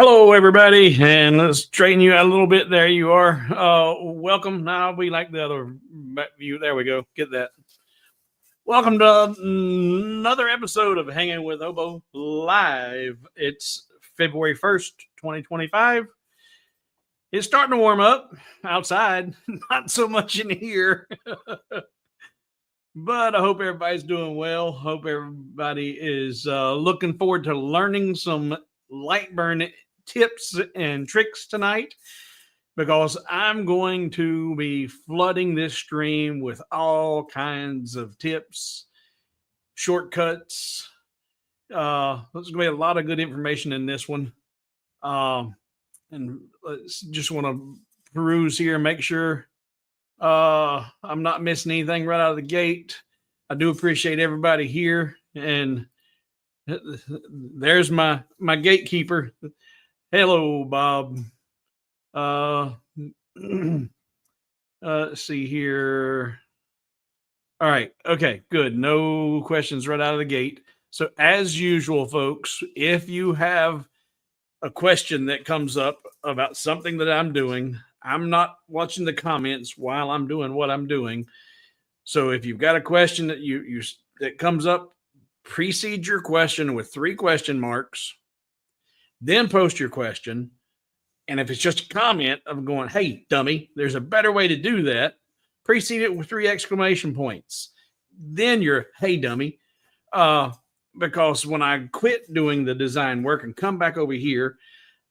Hello, everybody, and let's straighten you out a little bit. There you are. Welcome. Now we like the other view. There we go. Get that. Welcome to another episode of Hanging with Hobo Live. It's February 1st, 2025. It's starting to warm up outside, not so much in here. But I hope everybody's doing well. Hope everybody is looking forward to learning some Lightburn tips and tricks tonight, because I'm going to be flooding this stream with all kinds of tips, shortcuts. There's going to be a lot of good information in this one. And let's just want to peruse here, make sure I'm not missing anything right out of the gate. I do appreciate everybody here, and there's my gatekeeper. Hello, Bob. Let's see here. All right. Okay, good. No questions right out of the gate. So as usual, folks, if you have a question that comes up about something that I'm doing, I'm not watching the comments while I'm doing what I'm doing. So if you've got a question that that comes up, precede your question with 3 question marks, then post your question. And if it's just a comment of going, hey, dummy, there's a better way to do that, precede it with 3 exclamation points. Then you're, hey, dummy. Because when I quit doing the design work and come back over here,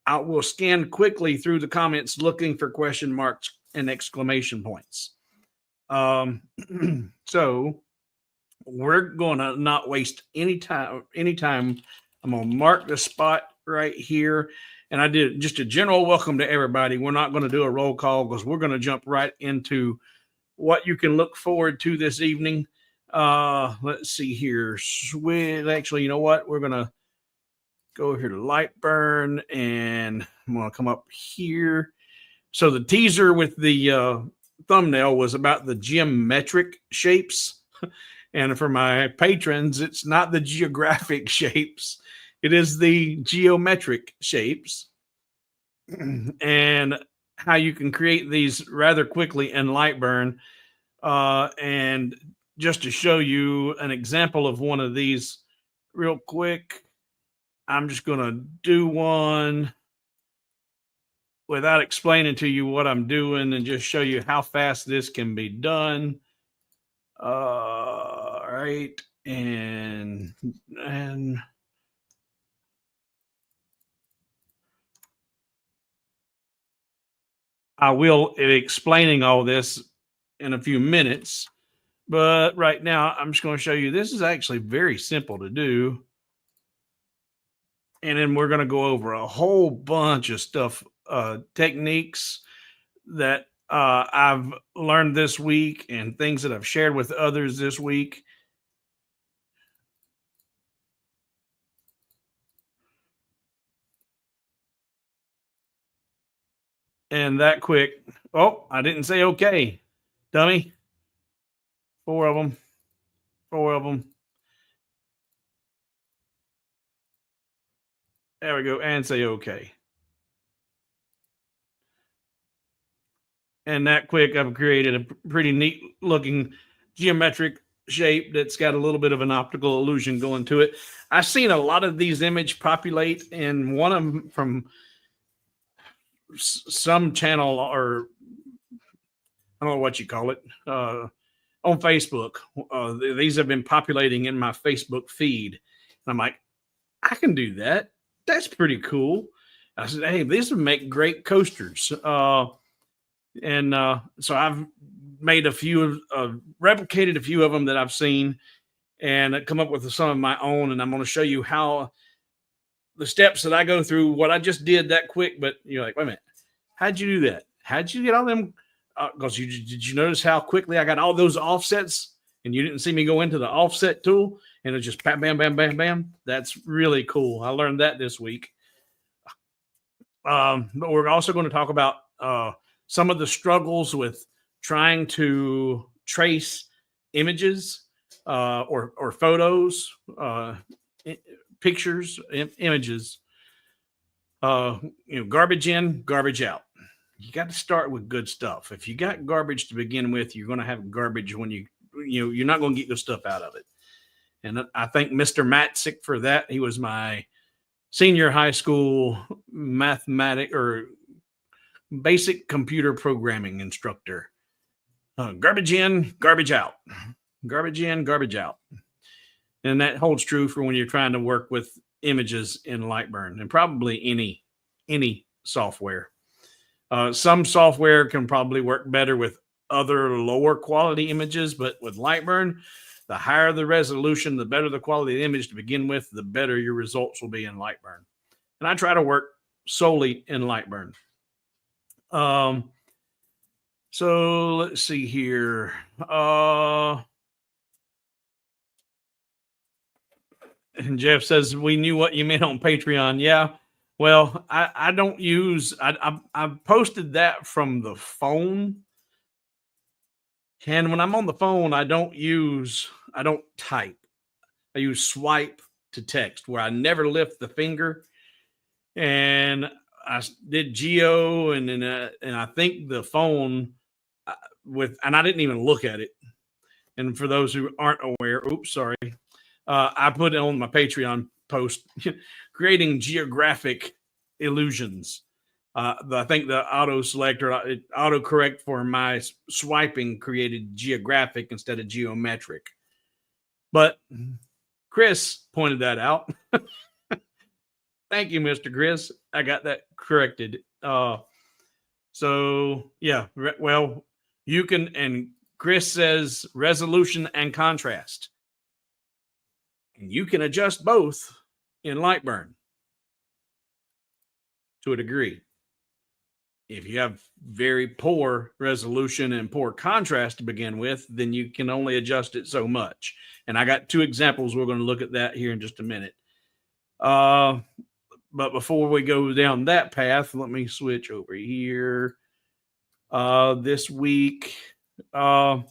I will scan quickly through the comments looking for question marks and exclamation points. So we're going to not waste any time. I'm going to mark the spot right here. And I did just a general welcome to everybody. We're not going to do a roll call because we're going to jump right into what you can look forward to this evening. Let's see here. Actually, you know what? We're going to go over here to Lightburn, and I'm going to come up here. So the teaser with the thumbnail was about the geometric shapes. And for my patrons, it's not the geographic shapes. It is the geometric shapes, and how you can create these rather quickly in Lightburn. And just to show you an example of one of these real quick, I'm just going to do one without explaining to you what I'm doing and just show you how fast this can be done. All right. And I will be explaining all this in a few minutes, but right now I'm just going to show you this is actually very simple to do. And then we're going to go over a whole bunch of stuff, techniques that I've learned this week and things that I've shared with others this week. And that quick. Oh, I didn't say okay, dummy. 4 of them. 4 of them. There we go. And say okay. And that quick, I've created a pretty neat looking geometric shape that's got a little bit of an optical illusion going to it. I've seen a lot of these images populate, and one of them from some channel, or I don't know what you call it, on Facebook. These have been populating in my Facebook feed. And I'm like, I can do that. That's pretty cool. I said, hey, these would make great coasters. And so I've made a few, replicated a few of them that I've seen, and come up with some of my own. And I'm going to show you how the steps that I go through, what I just did that quick. But you're like, wait a minute, how'd you do that? How'd you get all them? Because did you notice how quickly I got all those offsets, and you didn't see me go into the offset tool, and it just bam, bam, bam, bam, bam. That's really cool. I learned that this week. But we're also going to talk about some of the struggles with trying to trace images or photos, pictures, images. Garbage in, garbage out. You got to start with good stuff. If you got garbage to begin with, you're going to have garbage when you're not going to get good stuff out of it. And I thank Mr. Matzik for that. He was my senior high school mathematic or basic computer programming instructor. Garbage in, garbage out. Garbage in, garbage out. And that holds true for when you're trying to work with images in Lightburn and probably any software. Some software can probably work better with other lower quality images, but with Lightburn, the higher the resolution, the better the quality of the image to begin with, the better your results will be in Lightburn. And I try to work solely in Lightburn. So let's see here. And Jeff says, we knew what you meant on Patreon. Yeah. Well, I don't use, I posted that from the phone. And when I'm on the phone, I don't type. I use swipe to text where I never lift the finger. And I did Geo and I think the phone and I didn't even look at it. And for those who aren't aware, I put it on my Patreon post, creating geographic illusions. I think the auto selector, autocorrect for my swiping created geographic instead of geometric. But Chris pointed that out. Thank you, Mr. Chris. I got that corrected. So yeah, well, you can, and Chris says resolution and contrast. And you can adjust both in Lightburn to a degree. If you have very poor resolution and poor contrast to begin with, then you can only adjust it so much. And I got two examples. We're going to look at that here in just a minute. But before we go down that path, let me switch over here. This week, I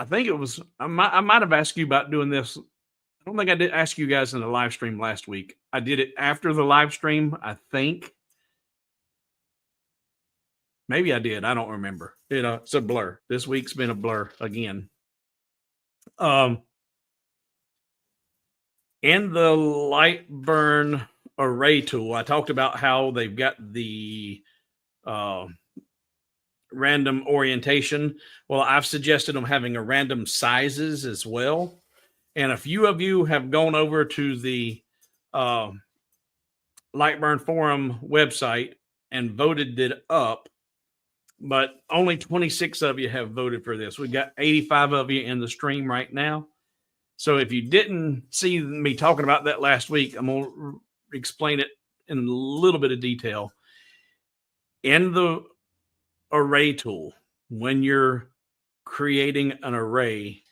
think it was, I might have asked you about doing this. I don't think I did ask you guys in the live stream last week. I did it after the live stream, I think. Maybe I did. I don't remember. It's a blur. This week's been a blur again. In the Lightburn array tool, I talked about how they've got the random orientation. Well, I've suggested them having a random sizes as well. And a few of you have gone over to the Lightburn forum website and voted it up, but only 26 of you have voted for this. We've got 85 of you in the stream right now. So if you didn't see me talking about that last week, I'm going to explain it in a little bit of detail. In the array tool, when you're creating an array,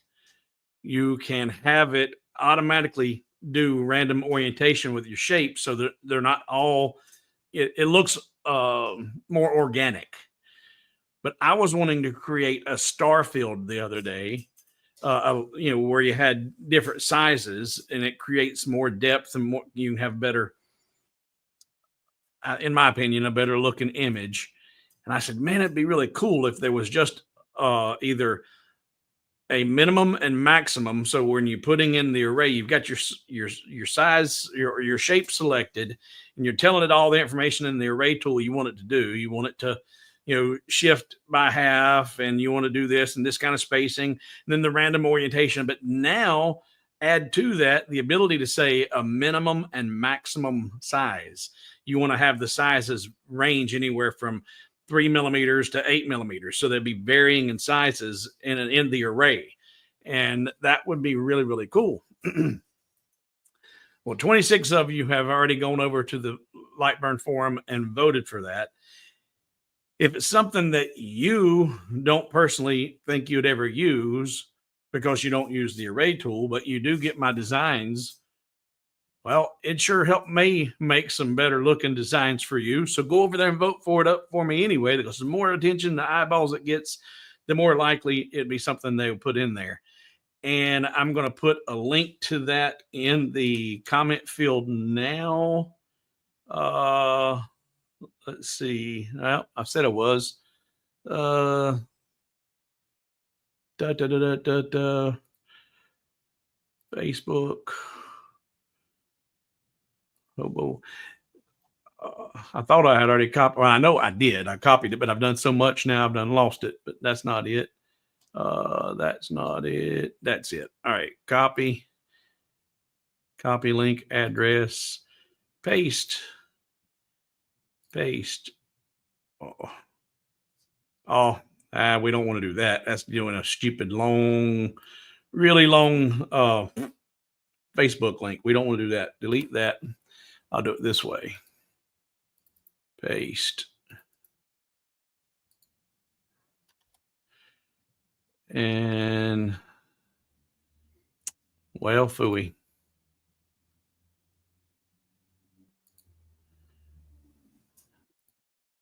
you can have it automatically do random orientation with your shapes so that they're not all, it looks more organic. But I was wanting to create a star field the other day, where you had different sizes and it creates more depth and more, you can have better, in my opinion, a better looking image. And I said, man, it'd be really cool if there was just either a minimum and maximum. So when you're putting in the array, you've got your size, your shape selected, and you're telling it all the information in the array tool you want it to do. You want it to, shift by half, and you want to do this and this kind of spacing, and then the random orientation. But now add to that the ability to say a minimum and maximum size. You want to have the sizes range anywhere from 3 millimeters to 8 millimeters. So they'd be varying in sizes in the array. And that would be really, really cool. Well, 26 of you have already gone over to the Lightburn forum and voted for that. If it's something that you don't personally think you'd ever use because you don't use the array tool, but you do get my designs, well, it sure helped me make some better looking designs for you. So go over there and vote for it up for me anyway, because the more attention, the eyeballs it gets, the more likely it'd be something they'll put in there. And I'm going to put a link to that in the comment field now. Let's see. Well, I said it was. Da, da, da, da, da, da. Facebook. Hobo. I thought I had already copied. Well, I know I did. I copied it, but I've done so much now, I've done lost it. But that's not it. That's not it. That's it. All right. Copy link, address, paste. We don't want to do that. That's doing a stupid long, really long Facebook link. We don't want to do that. Delete that. I'll do it this way. Paste. And well, phooey.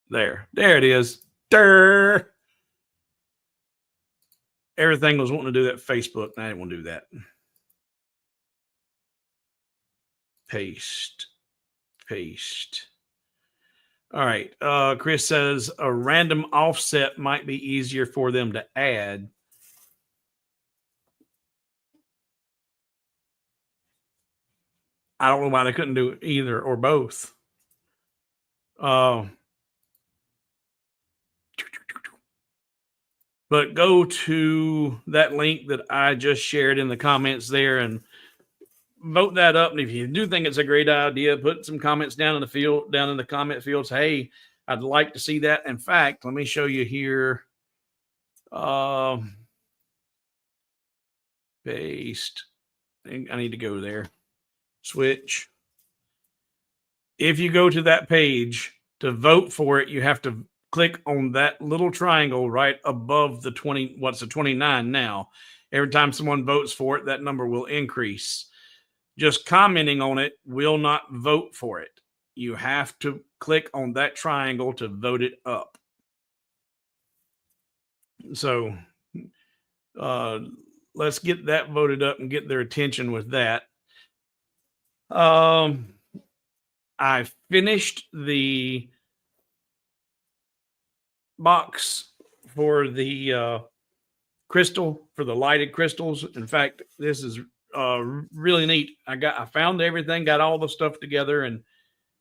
There it is. Durr. Everything was wanting to do that Facebook. I didn't want to do that. Paste. All right. Chris says a random offset might be easier for them to add. I don't know why they couldn't do either or both. But go to that link that I just shared in the comments there and vote that up. And if you do think it's a great idea, put some comments down in the comment fields. Hey, I'd like to see that. In fact, let me show you here. Paste. I need to go there. Switch. If you go to that page to vote for it, you have to click on that little triangle right above the 20. What's the 29 now? Every time someone votes for it, that number will increase. Just commenting on it will not vote for it. You have to click on that triangle to vote it up. So let's get that voted up and get their attention with that. I finished the box for the crystal, for the lighted crystals. In fact, this is really neat. I found everything, got all the stuff together, and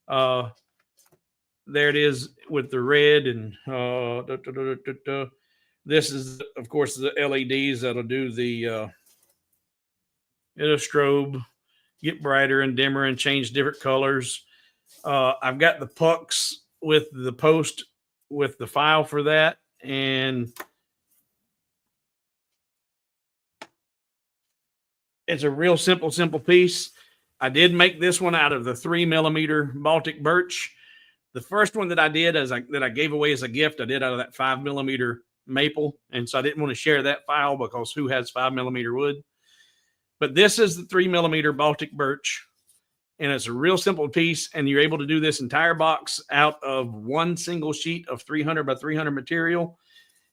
there it is with the red and this is, of course, the LEDs that'll do the it'll strobe, get brighter and dimmer and change different colors. I've got the pucks with the post with the file for that, and it's a real simple piece. I did make this one out of the 3mm Baltic birch. The first one that I did that I gave away as a gift, I did out of that 5mm maple, and so I didn't want to share that file because who has 5mm wood? But this is the 3mm Baltic birch, and it's a real simple piece, and you're able to do this entire box out of one single sheet of 300 by 300 material.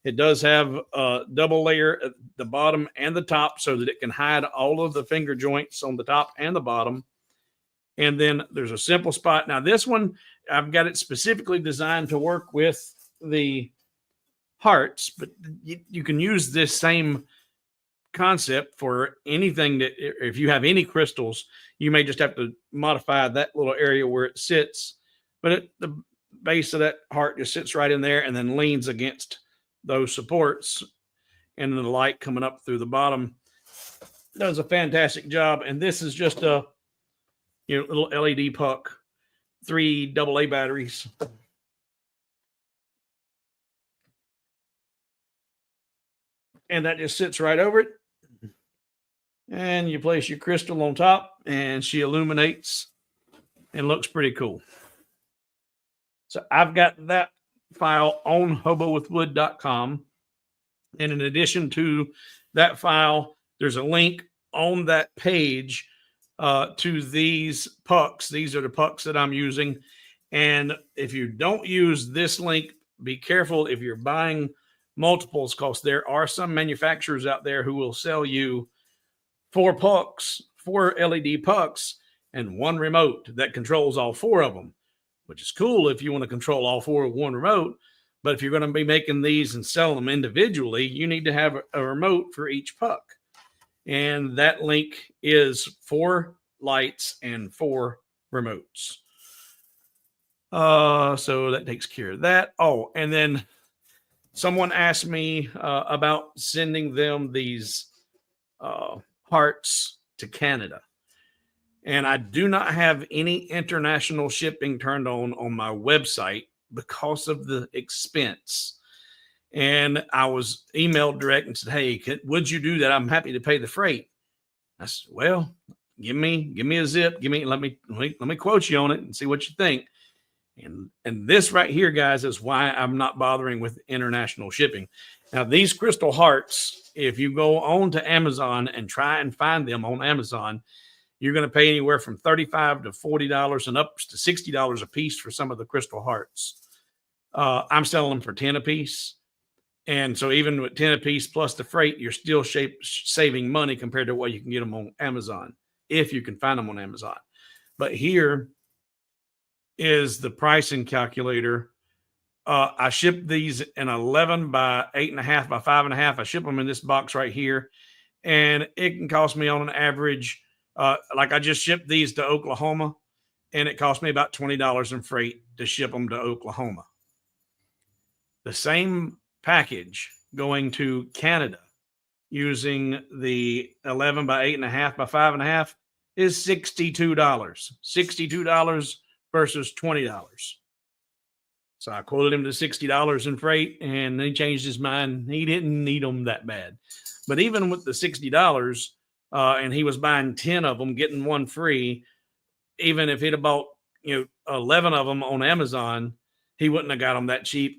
It does have a double layer at the bottom and the top so that it can hide all of the finger joints on the top and the bottom. And then there's a simple spot. Now this one, I've got it specifically designed to work with the hearts, but you can use this same concept for anything that, if you have any crystals, you may just have to modify that little area where it sits, but the base of that heart just sits right in there and then leans against those supports, and then the light coming up through the bottom does a fantastic job. And this is just a little LED puck, 3 AA batteries. And that just sits right over it. And you place your crystal on top, and she illuminates and looks pretty cool. So I've got that file on hobowithwood.com. And in addition to that file, there's a link on that page to these pucks. These are the pucks that I'm using. And if you don't use this link, be careful if you're buying multiples, because there are some manufacturers out there who will sell you 4 pucks, 4 LED pucks, and 1 remote that controls all 4 of them, which is cool if you want to control all 4 with 1 remote. But if you're going to be making these and selling them individually, you need to have a remote for each puck. And that link is 4 lights and 4 remotes. So that takes care of that. Oh, and then someone asked me about sending them these hearts to Canada. And I do not have any international shipping turned on my website because of the expense. And I was emailed direct and said, hey, would you do that? I'm happy to pay the freight. I said, well, give me a zip. Let me quote you on it and see what you think. And this right here, guys, is why I'm not bothering with international shipping. Now, these crystal hearts, if you go on to Amazon and try and find them on Amazon, you're going to pay anywhere from $35 to $40 and up to $60 a piece for some of the crystal hearts. I'm selling them for 10 a piece. And so even with 10 a piece plus the freight, you're still saving money compared to what you can get them on Amazon, if you can find them on Amazon. But here is the pricing calculator. I ship these in 11 by 8.5 by 5.5. I ship them in this box right here. And it can cost me on an average, like I just shipped these to Oklahoma, and it cost me about $20 in freight to ship them to Oklahoma. The same package going to Canada using the 11 by 8.5 by 5.5 is $62. $62 versus $20. So I quoted him to $60 in freight, and he changed his mind. He didn't need them that bad. But even with the $60, and he was buying 10 of them, getting 1 free, even if he'd have bought 11 of them on Amazon, he wouldn't have got them that cheap,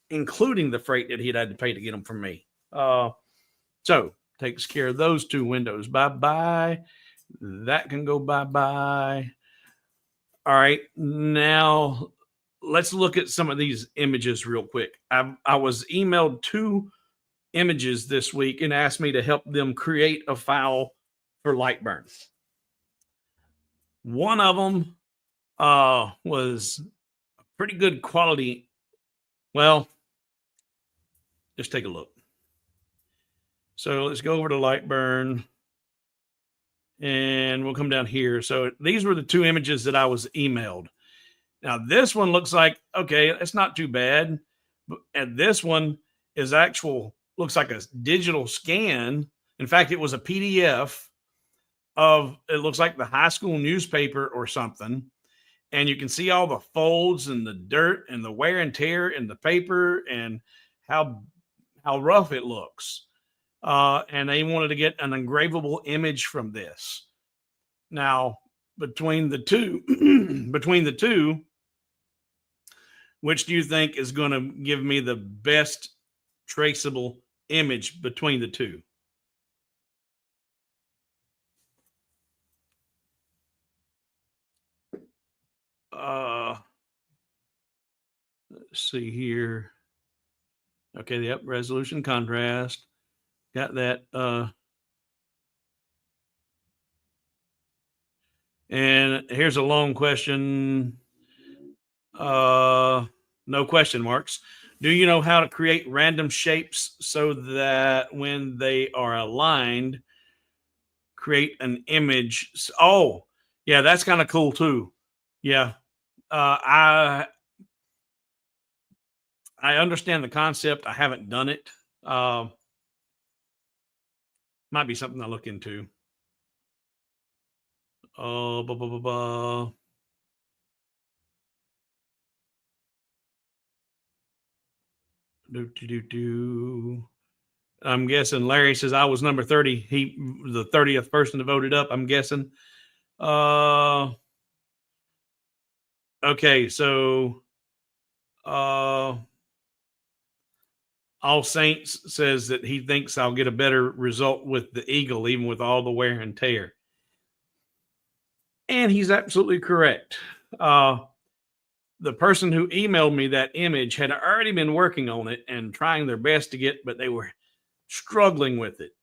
including the freight that he'd had to pay to get them from me. So takes care of those 2 windows. Bye-bye. That can go bye-bye. All right, now let's look at some of these images real quick. I was emailed 2 images this week and asked me to help them create a file for Lightburn. One of them was pretty good quality. Well, just take a look. So let's go over to Lightburn. And we'll come down here. So these were the 2 images that I was emailed. Now, this one looks like, okay, it's not too bad. And this one is looks like a digital scan. In fact, it was a PDF of, it looks like the high school newspaper or something. And you can see all the folds and the dirt and the wear and tear in the paper and how rough it looks. And they wanted to get an engravable image from this. Now, between the two, which do you think is going to give me the best traceable image between the 2? Let's see here. Okay, yep, resolution, contrast. Got that. And here's a long question. No question marks. Do you know how to create random shapes so that when they are aligned, create an image? Oh, yeah, that's kind of cool too. Yeah. I understand the concept. I haven't done it. Might be something I look into. I'm guessing Larry says I was number 30. He the 30th person to vote it up, I'm guessing. Okay, so All Saints says that he thinks I'll get a better result with the Eagle, even with all the wear and tear. And he's absolutely correct. The person who emailed me that image had already been working on it and trying their best to get, but they were struggling with it.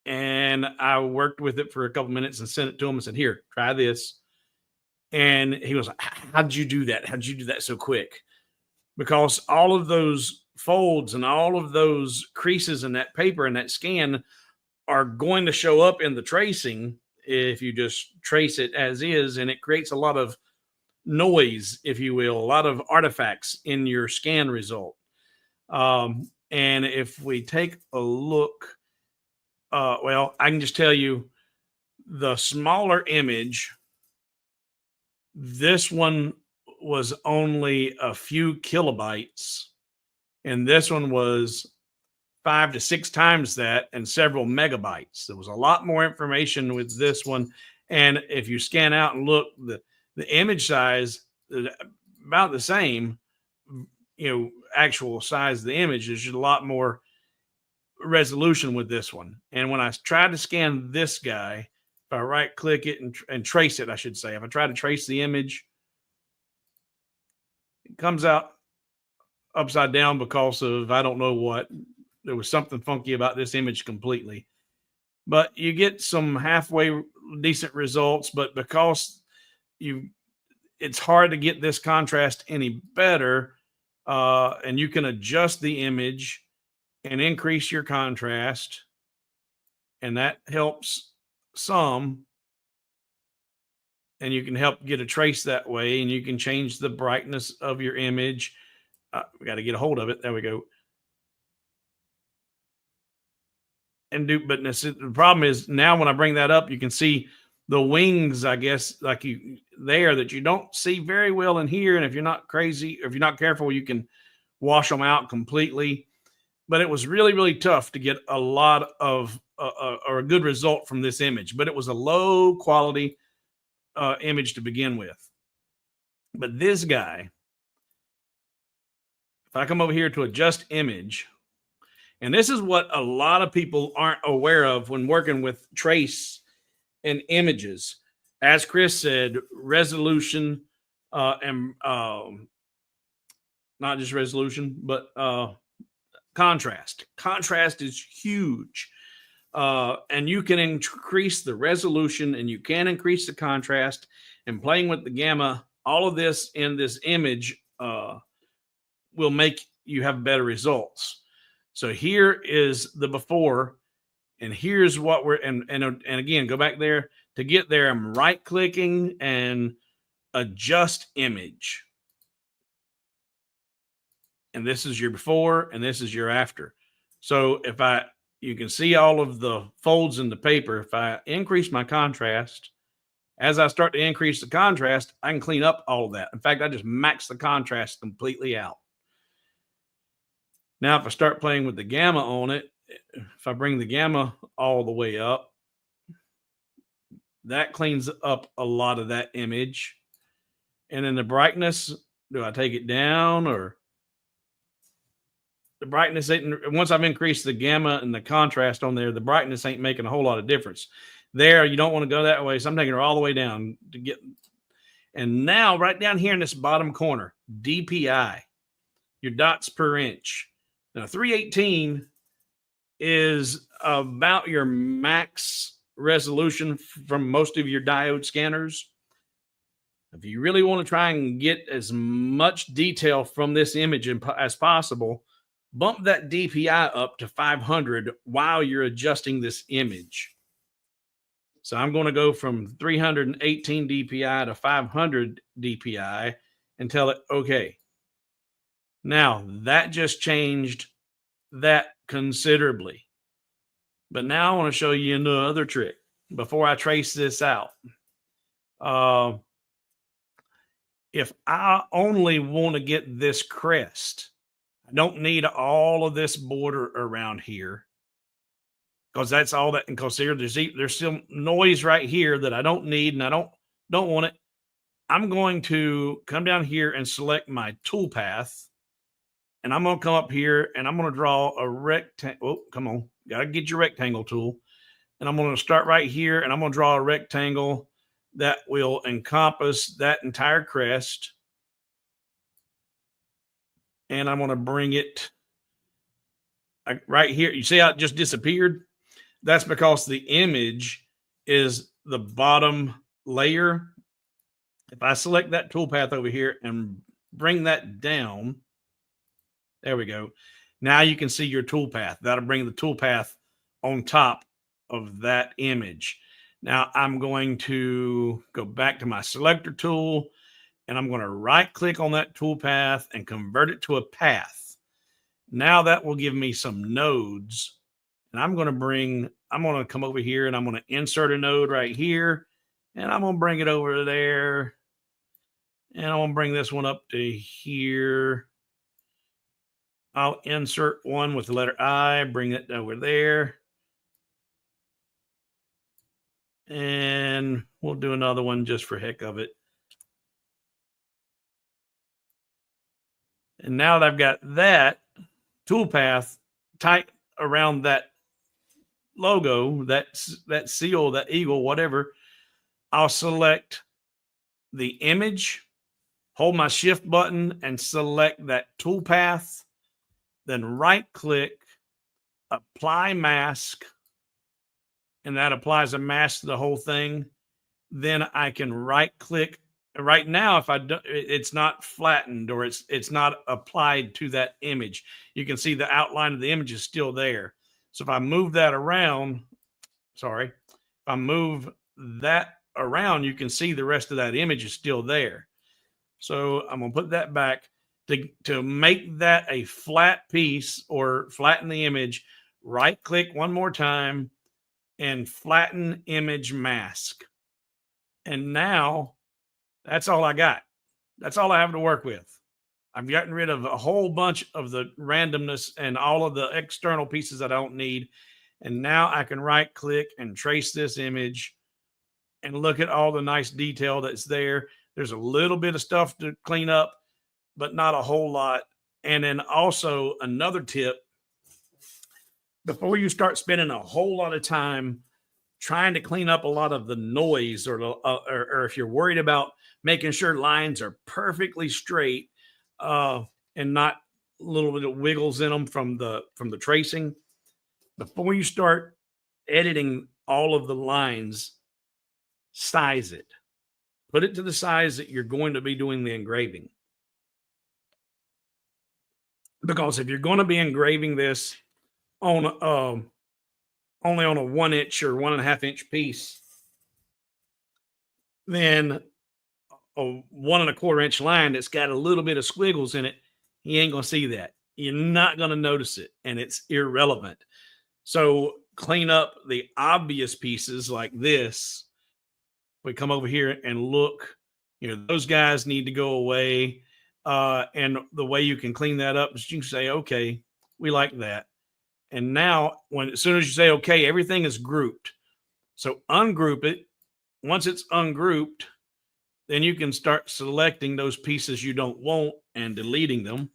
and I worked with it for a couple minutes and sent it to him and said, "Here, try this." And he was like, "How'd you do that? How'd you do that so quick?" Because all of those folds and all of those creases in that paper and that scan are going to show up in the tracing if you just trace it as is, and it creates a lot of noise, if you will, a lot of artifacts in your scan result. And if we take a look, well, I can just tell you the smaller image, this one was only a few kilobytes, and this one was 5 to 6 times that and several megabytes. There was a lot more information with this one. And if you scan out and look, the image size is about the same, actual size of the image. There's just a lot more resolution with this one. And when I tried to scan this guy, if I right click it and trace it, I should say, if I try to trace the image, it comes out upside down because of, I don't know what. There was something funky about this image completely. But you get some halfway decent results, but because it's hard to get this contrast any better, and you can adjust the image and increase your contrast, and that helps some. And you can help get a trace that way, and you can change the brightness of your image. We got to get a hold of it. There we go. And but the problem is now when I bring that up, you can see the wings, I guess, like that you don't see very well in here. And if you're not crazy, or if you're not careful, you can wash them out completely. But it was really, really tough to get a lot of or a good result from this image. But it was a low quality image to begin with. But this guy, if I come over here to adjust image, and this is what a lot of people aren't aware of when working with trace and images. As Chris said, resolution and not just resolution, but contrast. Contrast is huge. And you can increase the resolution and you can increase the contrast, and playing with the gamma, all of this in this image will make you have better results. So here is the before, and here's what and again, go back there. To get there, I'm right clicking and adjust image. And this is your before and this is your after. So if you can see all of the folds in the paper. If I increase my contrast, as I start to increase the contrast, I can clean up all of that. In fact, I just max the contrast completely out. Now, if I start playing with the gamma on it, if I bring the gamma all the way up, that cleans up a lot of that image. And then the brightness, do I take it down, or the brightness ain't, once I've increased the gamma and the contrast on there, the brightness ain't making a whole lot of difference. There, you don't want to go that way. So I'm taking her all the way down to get. And now right down here in this bottom corner, DPI, your dots per inch. Now 318 is about your max resolution from most of your diode scanners. If you really want to try and get as much detail from this image as possible, bump that DPI up to 500 while you're adjusting this image. So I'm going to go from 318 DPI to 500 DPI and tell it, okay. Now that just changed that considerably. But now I want to show you another trick before I trace this out. If I only want to get this crest, I don't need all of this border around here, because that's all that can consider. There's still noise right here that I don't need, and I don't want it. I'm going to come down here and select my toolpath, and I'm going to come up here and I'm going to draw a rectangle. Oh, come on. Got to get your rectangle tool. And I'm going to start right here, and I'm going to draw a rectangle that will encompass that entire crest. And I'm going to bring it right here. You see how it just disappeared? That's because the image is the bottom layer. If I select that toolpath over here and bring that down, there we go. Now you can see your toolpath. That'll bring the toolpath on top of that image. Now I'm going to go back to my selector tool, and I'm going to right click on that toolpath and convert it to a path. Now that will give me some nodes. And I'm going to come over here and I'm going to insert a node right here. And I'm going to bring it over there. And I'm going to bring this one up to here. I'll insert one with the letter I, bring it over there. And we'll do another one just for heck of it. And now that I've got that toolpath tight around that logo, that seal, that eagle, whatever, I'll select the image, hold my shift button and select that toolpath, then right click, apply mask, and that applies a mask to the whole thing. Then I can right click. Right now, if I do, it's not flattened or it's not applied to that image. You can see the outline of the image is still there. So if I move that around, if I move that around, you can see the rest of that image is still there. So I'm going to put that back to make that a flat piece or flatten the image. Right click one more time and flatten image mask. And now that's all I got. That's all I have to work with. I've gotten rid of a whole bunch of the randomness and all of the external pieces that I don't need. And now I can right click and trace this image and look at all the nice detail that's there. There's a little bit of stuff to clean up, but not a whole lot. And then also another tip, before you start spending a whole lot of time trying to clean up a lot of the noise or if you're worried about making sure lines are perfectly straight and not a little bit of wiggles in them from the tracing, before you start editing all of the lines, size it. Put it to the size that you're going to be doing the engraving. Because if you're going to be engraving this on only on a 1 inch or 1.5 inch piece, then a 1 1/4 inch line that's got a little bit of squiggles in it, you ain't going to see that. You're not going to notice it, and it's irrelevant. So clean up the obvious pieces like this. We come over here and look, those guys need to go away. And the way you can clean that up is you can say, okay, we like that. And now as soon as you say, okay, everything is grouped. So ungroup it. Once it's ungrouped, then you can start selecting those pieces you don't want and deleting them.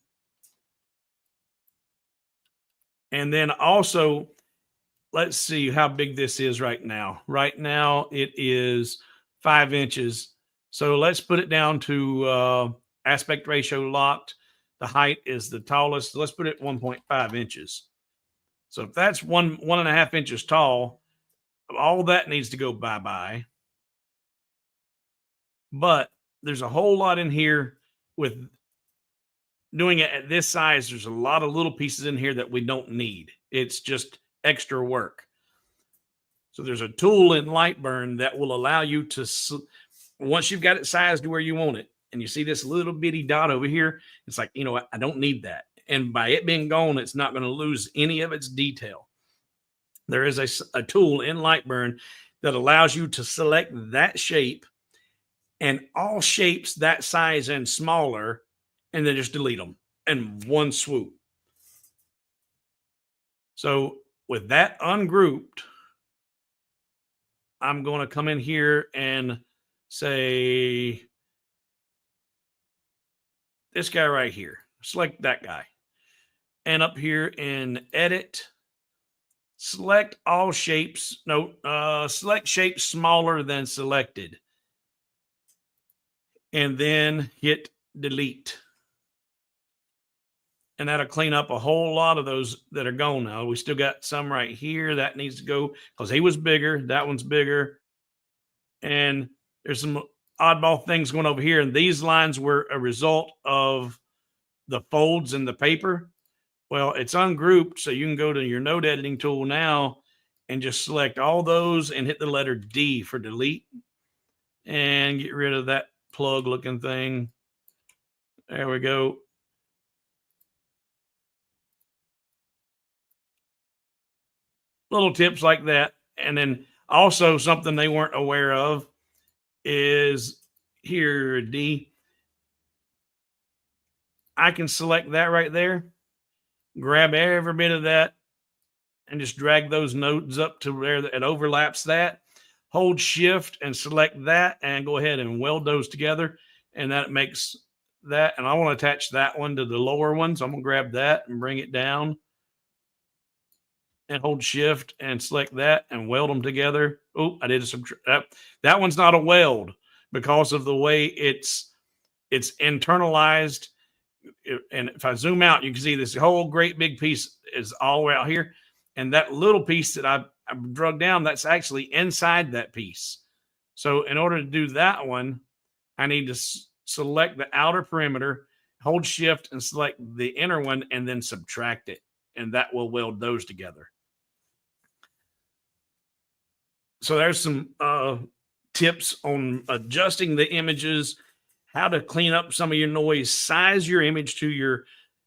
And then also, let's see how big this is right now. Right now it is 5 inches. So let's put it down to aspect ratio locked. The height is the tallest. Let's put it 1.5 inches. So if that's 1.5 inches tall, all that needs to go bye-bye. But there's a whole lot in here with doing it at this size. There's a lot of little pieces in here that we don't need. It's just extra work. So there's a tool in Lightburn that will allow you to, once you've got it sized to where you want it, and you see this little bitty dot over here, it's like, I don't need that. And by it being gone, it's not going to lose any of its detail. There is a tool in Lightburn that allows you to select that shape and all shapes that size and smaller, and then just delete them in one swoop. So with that ungrouped, I'm going to come in here and say, this guy right here, select that guy. And up here in edit, select all shapes. Select shapes smaller than selected. And then hit delete. and that'll clean up a whole lot of those that are gone now. We still got some right here that needs to go because he was bigger. That one's bigger. And there's some oddball things going over here. And these lines were a result of the folds in the paper. Well, it's ungrouped, so you can go to your node editing tool now and just select all those and hit the letter D for delete and get rid of that plug looking thing. There we go. Little tips like that. And then also something they weren't aware of is here, D. I can select that right there, grab every bit of that, and just drag those nodes up to where it overlaps that. Hold shift and select that and go ahead and weld those together. And that makes that. And I want to attach that one to the lower one. So I'm going to grab that and bring it down and hold shift and select that and weld them together. Oh, I did a subtract. That one's not a weld because of the way it's internalized. And if I zoom out, you can see this whole great big piece is all the way out here. And that little piece that I drug down, that's actually inside that piece. So in order to do that one, I need to select the outer perimeter, hold shift and select the inner one, and then subtract it. And that will weld those together. So there's some tips on adjusting the images, how to clean up some of your noise, size your image to your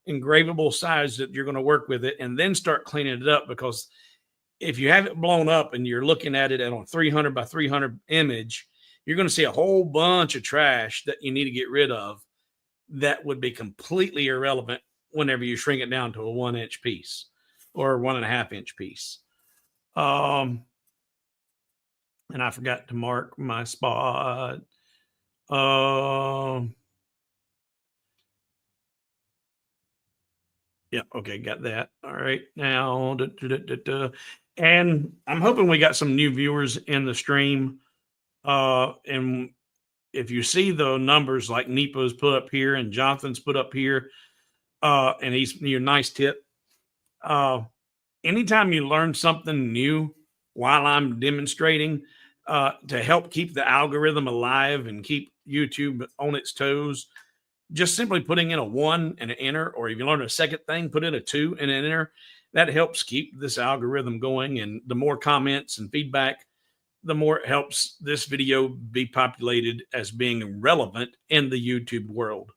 engravable size that you're going to work with it, and then start cleaning it up. Because if you have it blown up and you're looking at it on a 300 by 300 image, you're going to see a whole bunch of trash that you need to get rid of that would be completely irrelevant whenever you shrink it down to a 1-inch piece or 1.5-inch piece. And I forgot to mark my spot. Yeah, okay, got that. All right, now, and I'm hoping we got some new viewers in the stream. And if you see the numbers like Nepo's put up here and Jonathan's put up here, and he's your nice tip. Anytime you learn something new while I'm demonstrating, to help keep the algorithm alive and keep YouTube on its toes, just simply putting in a 1 and an enter, or if you learn a second thing, put in a 2 and an enter. That helps keep this algorithm going. And the more comments and feedback, the more it helps this video be populated as being relevant in the YouTube world.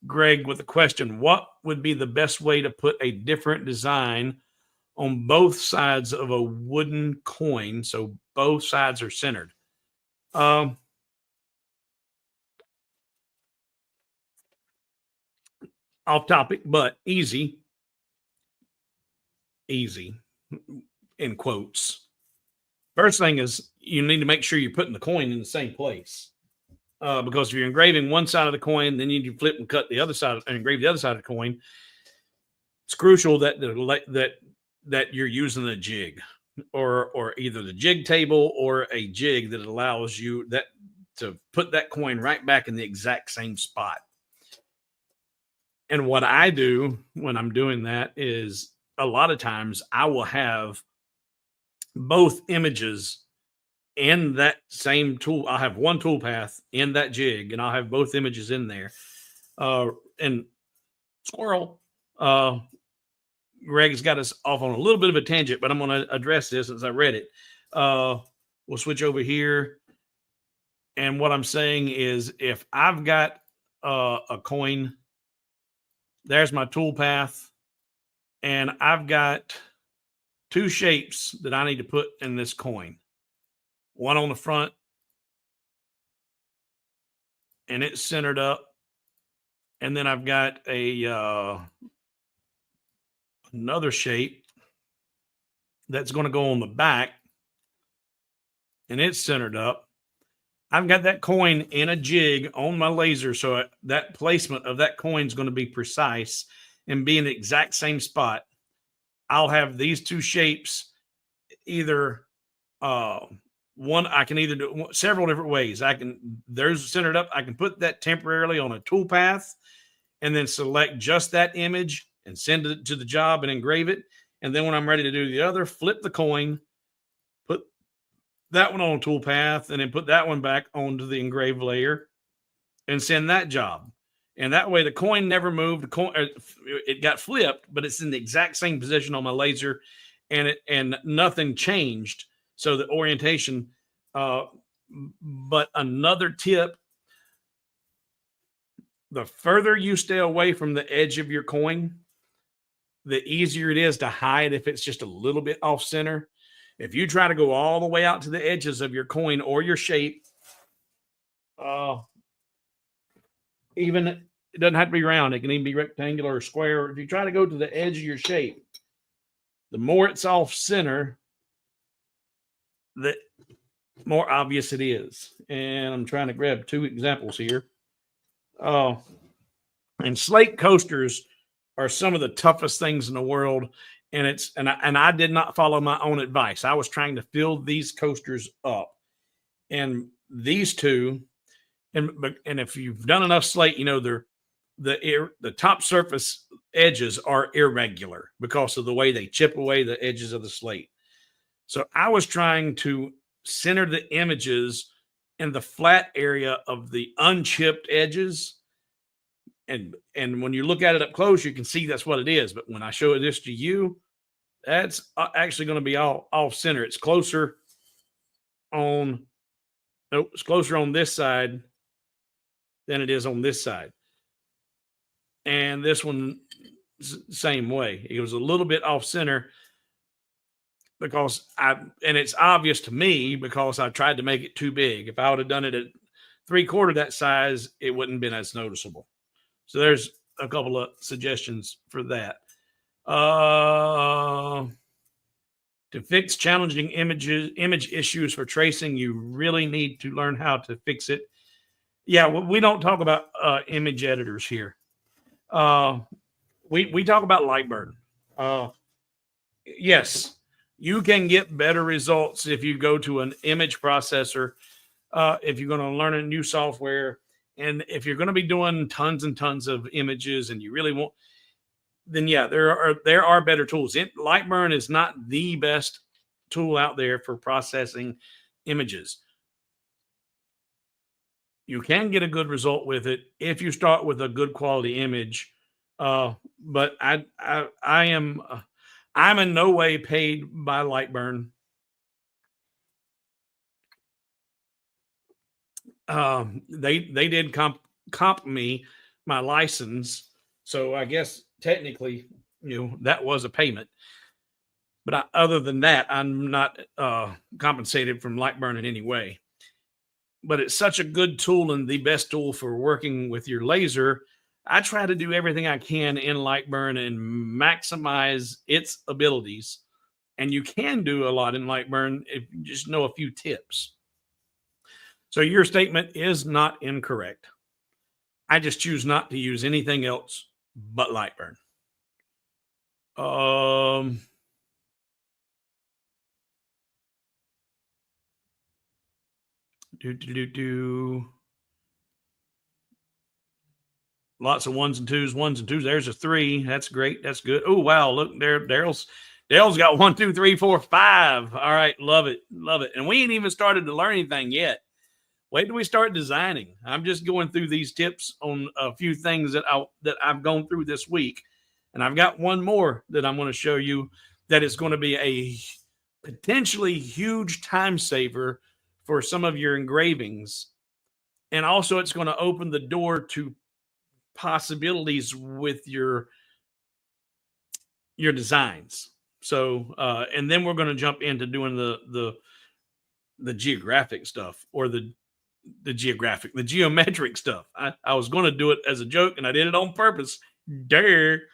Greg with a question: what would be the best way to put a different design on both sides of a wooden coin so both sides are centered? Off topic, but easy in quotes. First thing is you need to make sure you're putting the coin in the same place. Because if you're engraving one side of the coin, then you need to flip and cut the other side and engrave the other side of the coin. It's crucial that that you're using a jig or either the jig table or a jig that allows you to put that coin right back in the exact same spot. And what I do when I'm doing that is a lot of times I will have both images in that same tool. I'll have one tool path in that jig and I'll have both images in there. And squirrel, Greg's got us off on a little bit of a tangent, but I'm going to address this as I read it. We'll switch over here. And what I'm saying is if I've got a coin, there's my tool path, and I've got two shapes that I need to put in this coin. One on the front, and it's centered up. And then I've got another shape that's going to go on the back, and it's centered up. I've got that coin in a jig on my laser, so that placement of that coin is going to be precise and be in the exact same spot. I'll have these two shapes either I can either do several different ways. There's centered up. I can put that temporarily on a tool path and then select just that image and send it to the job and engrave it. And then when I'm ready to do the other, flip the coin, put that one on a tool path, and then put that one back onto the engraved layer and send that job. And that way the coin never moved. It got flipped, but it's in the exact same position on my laser, and nothing changed. So the orientation, but another tip, the further you stay away from the edge of your coin, the easier it is to hide if it's just a little bit off center. If you try to go all the way out to the edges of your coin or your shape, even it doesn't have to be round. It can even be rectangular or square. If you try to go to the edge of your shape, the more it's off center, the more obvious it is. And I'm trying to grab two examples here. And slate coasters are some of the toughest things in the world. And I did not follow my own advice. I was trying to fill these coasters up. And these two, and if you've done enough slate, you know the top surface edges are irregular because of the way they chip away the edges of the slate. So I was trying to center the images in the flat area of the unchipped edges. And when you look at it up close, you can see that's what it is. But when I show this to you, that's actually going to be all off center. It's closer on this side than it is on this side. And this one, same way. It was a little bit off center because and it's obvious to me because I tried to make it too big. If I would have done it at 3/4 that size, it wouldn't have been as noticeable. So there's a couple of suggestions for that. To fix challenging image issues for tracing, you really need to learn how to fix it. Yeah, we don't talk about image editors here. We talk about Lightburn. Yes, you can get better results if you go to an image processor. If you're going to learn a new software, and if you're going to be doing tons and tons of images, and you really want, then yeah, there are better tools. Lightburn is not the best tool out there for processing images. You can get a good result with it if you start with a good quality image. But I'm in no way paid by Lightburn. They did comp me my license, so I guess technically, that was a payment. But other than that, I'm not compensated from Lightburn in any way. But it's such a good tool and the best tool for working with your laser. I try to do everything I can in Lightburn and maximize its abilities. And you can do a lot in Lightburn if you just know a few tips. So your statement is not incorrect. I just choose not to use anything else but Lightburn. Lots of ones and twos. There's a 3. That's great. That's good. Oh, wow. Look there. Daryl's got 1, 2, 3, 4, 5. All right. Love it. And we ain't even started to learn anything yet. Wait till we start designing. I'm just going through these tips on a few things that I've gone through this week. And I've got one more that I'm going to show you that is going to be a potentially huge time saver for some of your engravings. And also it's going to open the door to possibilities with your designs. So, and then we're going to jump into doing the geographic stuff, or the geometric stuff. I was going to do it as a joke and I did it on purpose. Dare.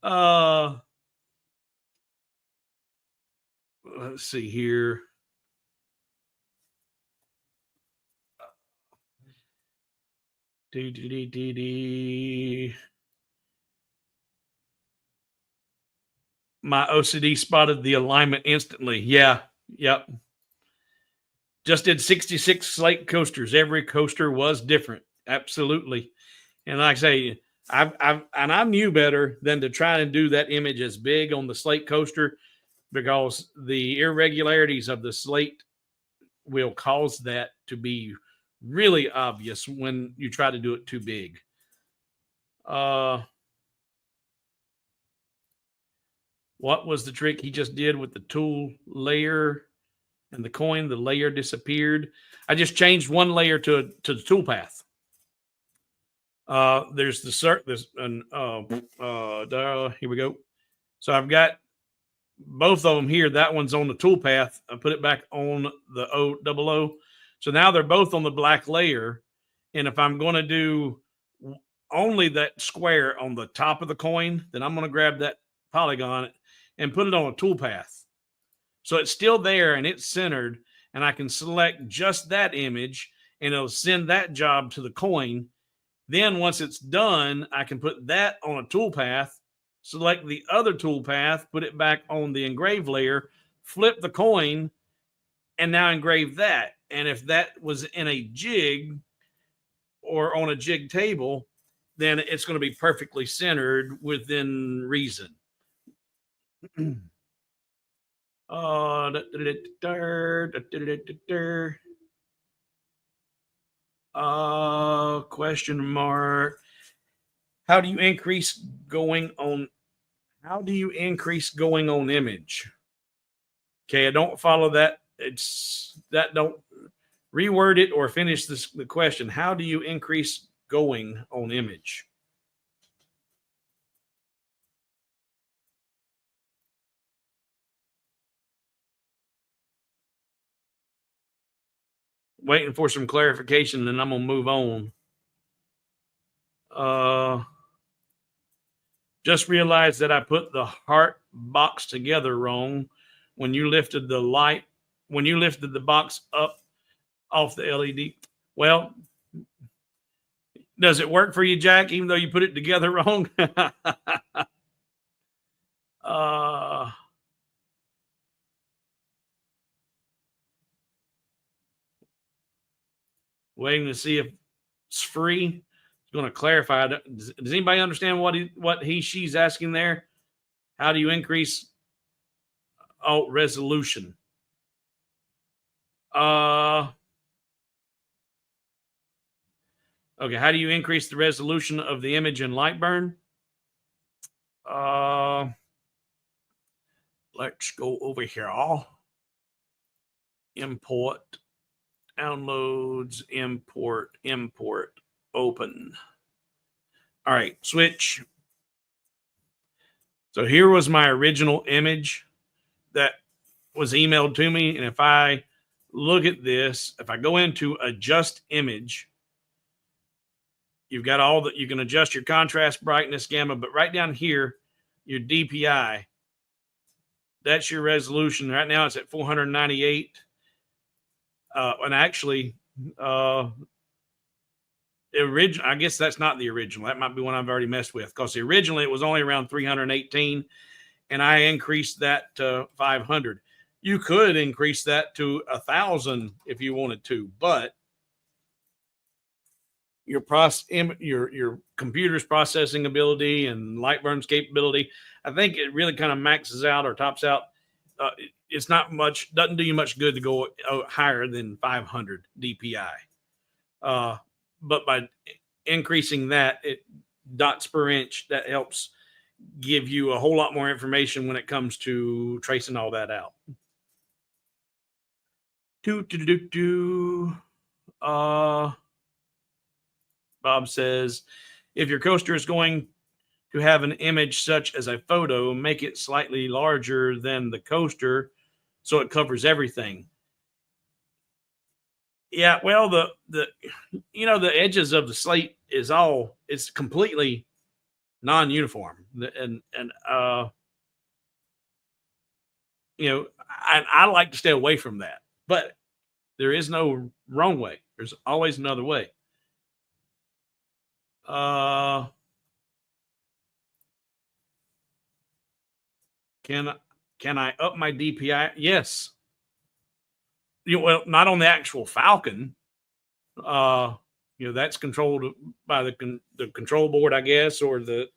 Let's see here. My OCD spotted the alignment instantly. Yeah. Yep. Just did 66 slate coasters. Every coaster was different. Absolutely. And like I say, I knew better than to try and do that image as big on the slate coaster, because the irregularities of the slate will cause that to be really obvious when you try to do it too big. What was the trick he just did with the tool layer and the coin? The layer disappeared. I just changed one layer to the tool path. There's the cert. There's an here we go. So I've got both of them here. That one's on the tool path. I put it back on the O. So now they're both on the black layer. And if I'm going to do only that square on the top of the coin, then I'm going to grab that polygon and put it on a tool path. So it's still there and it's centered, and I can select just that image and it'll send that job to the coin. Then once it's done, I can put that on a tool path, select the other tool path, put it back on the engrave layer, flip the coin, and now engrave that. And if that was in a jig or on a jig table, then it's going to be perfectly centered within reason. Question mark. How do you increase going on image? Okay, I don't follow that. Don't reword it or finish the question. How do you increase going on image? Waiting for some clarification, and I'm gonna move on. Just realized that I put the heart box together wrong when you lifted the box up off the LED. Well, does it work for you, Jack, even though you put it together wrong? Waiting to see if it's free. It's going to clarify. Does anybody understand what she's asking there? How do you increase resolution? Okay, how do you increase the resolution of the image in Lightburn? Let's go over here. Import, downloads, import, open. All right, switch. So here was my original image that was emailed to me. And if I look at this, if I go into adjust image, you've got all that. You can adjust your contrast, brightness, gamma, but right down here, your DPI, that's your resolution. Right now it's at 498. And actually, I guess that's not the original. That might be one I've already messed with, because originally it was only around 318, and I increased that to 500. You could increase that to 1,000 if you wanted to, but your computer's processing ability and Lightburn's capability, I think it really kind of maxes out or tops out. It's not much, doesn't do you much good to go higher than 500 DPI. But by increasing that, dots per inch, that helps give you a whole lot more information when it comes to tracing all that out. Bob says, if your coaster is going to have an image such as a photo, make it slightly larger than the coaster so it covers everything. Yeah, well, the edges of the slate it's completely non-uniform, and I like to stay away from that, but there is no wrong way. There's always another way. Can I up my DPI? Yes. well, not on the actual Falcon. Uh, that's controlled by the control board, I guess, or the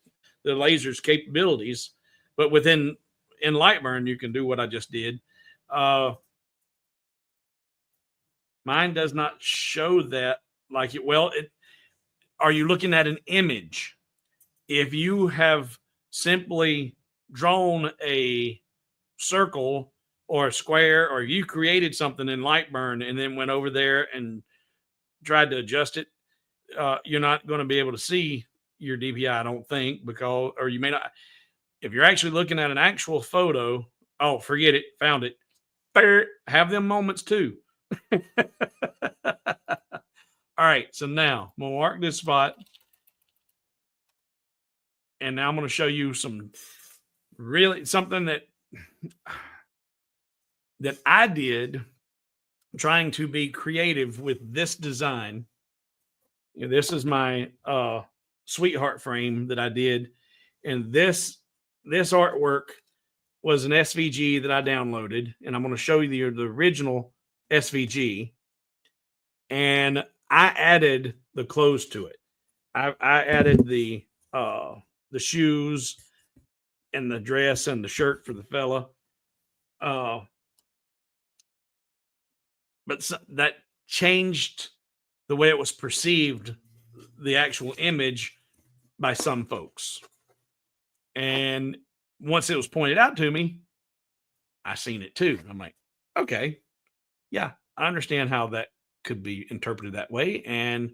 laser's capabilities. But in Lightburn, you can do what I just did. Uh, Mine does not show that like it. Well, are you looking at an image? If you have simply drawn a circle or a square, or you created something in Lightburn and then went over there and tried to adjust it, you're not going to be able to see your DPI, I don't think, because, or you may not. If you're actually looking at an actual photo, oh, forget it, found it. Have them moments too. All right, so now I'm gonna mark this spot, and now I'm gonna show you some really something that I did trying to be creative with this design. This is my sweetheart frame that I did, and this artwork was an SVG that I downloaded, and I'm going to show you the original SVG, and I added the clothes to it. I added the shoes and the dress and the shirt for the fella. But that changed the way it was perceived, the actual image, by some folks. And once it was pointed out to me, I seen it too. I'm like, okay, yeah, I understand how that could be interpreted that way. And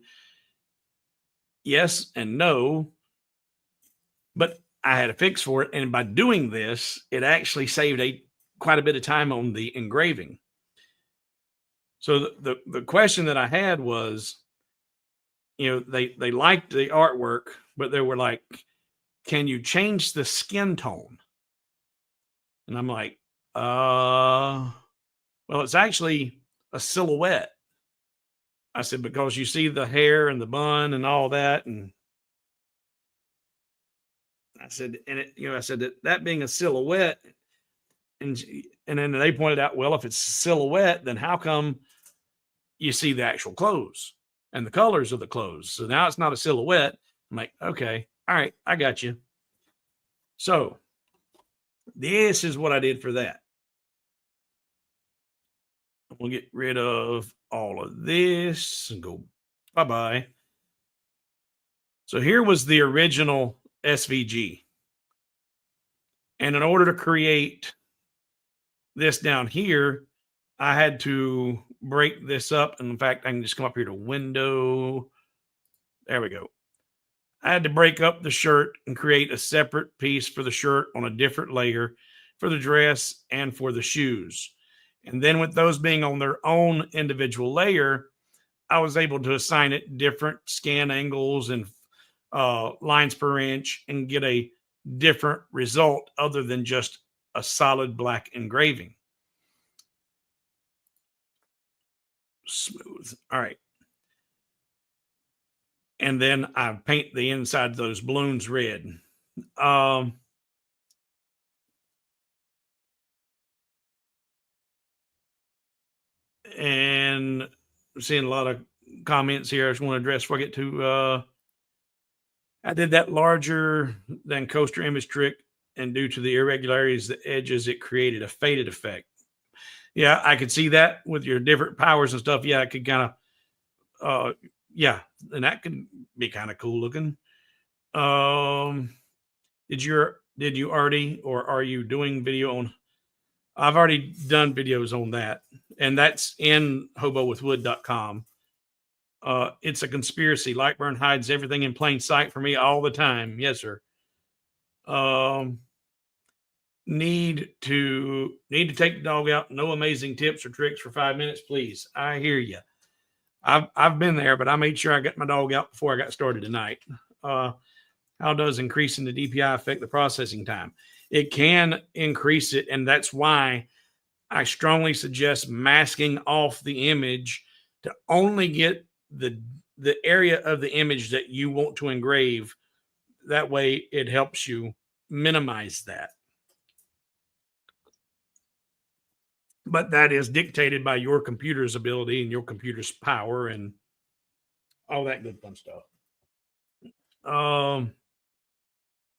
yes and no, but I had a fix for it. And by doing this, it actually saved quite a bit of time on the engraving. So the question that I had was, they liked the artwork, but they were like, can you change the skin tone? And I'm like, well, it's actually a silhouette. I said, because you see the hair and the bun and all that. And I said, I said that being a silhouette, and then they pointed out, well, if it's silhouette, then how come you see the actual clothes and the colors of the clothes? So now it's not a silhouette. I'm like, okay, all right, I got you. So this is what I did for that. We'll get rid of all of this and go bye-bye. So here was the original SVG. And in order to create this down here, I had to break this up. And in fact, I can just come up here to window. There we go. I had to break up the shirt and create a separate piece for the shirt on a different layer for the dress and for the shoes. And then with those being on their own individual layer, I was able to assign it different scan angles and lines per inch and get a different result other than just a solid black engraving. Smooth. All right. And then I paint the inside of those balloons red. And I'm seeing a lot of comments here I just want to address before I get to I did that larger than coaster image trick, and due to the irregularities the edges, it created a faded effect. Yeah, I could see that with your different powers and stuff. Yeah, it could kind of yeah, and that could be kind of cool looking. Did you already, or are you doing video on? I've already done videos on that, and that's in hobowithwood.com. It's a conspiracy. Lightburn hides everything in plain sight for me all the time. Yes, sir. Need to take the dog out. No amazing tips or tricks for 5 minutes, please. I hear you. I've been there, but I made sure I got my dog out before I got started tonight. How does increasing the DPI affect the processing time? It can increase it, and that's why I strongly suggest masking off the image to only get the area of the image that you want to engrave. That way it helps you minimize that. but that is dictated by your computer's ability and your computer's power and all that good fun stuff. All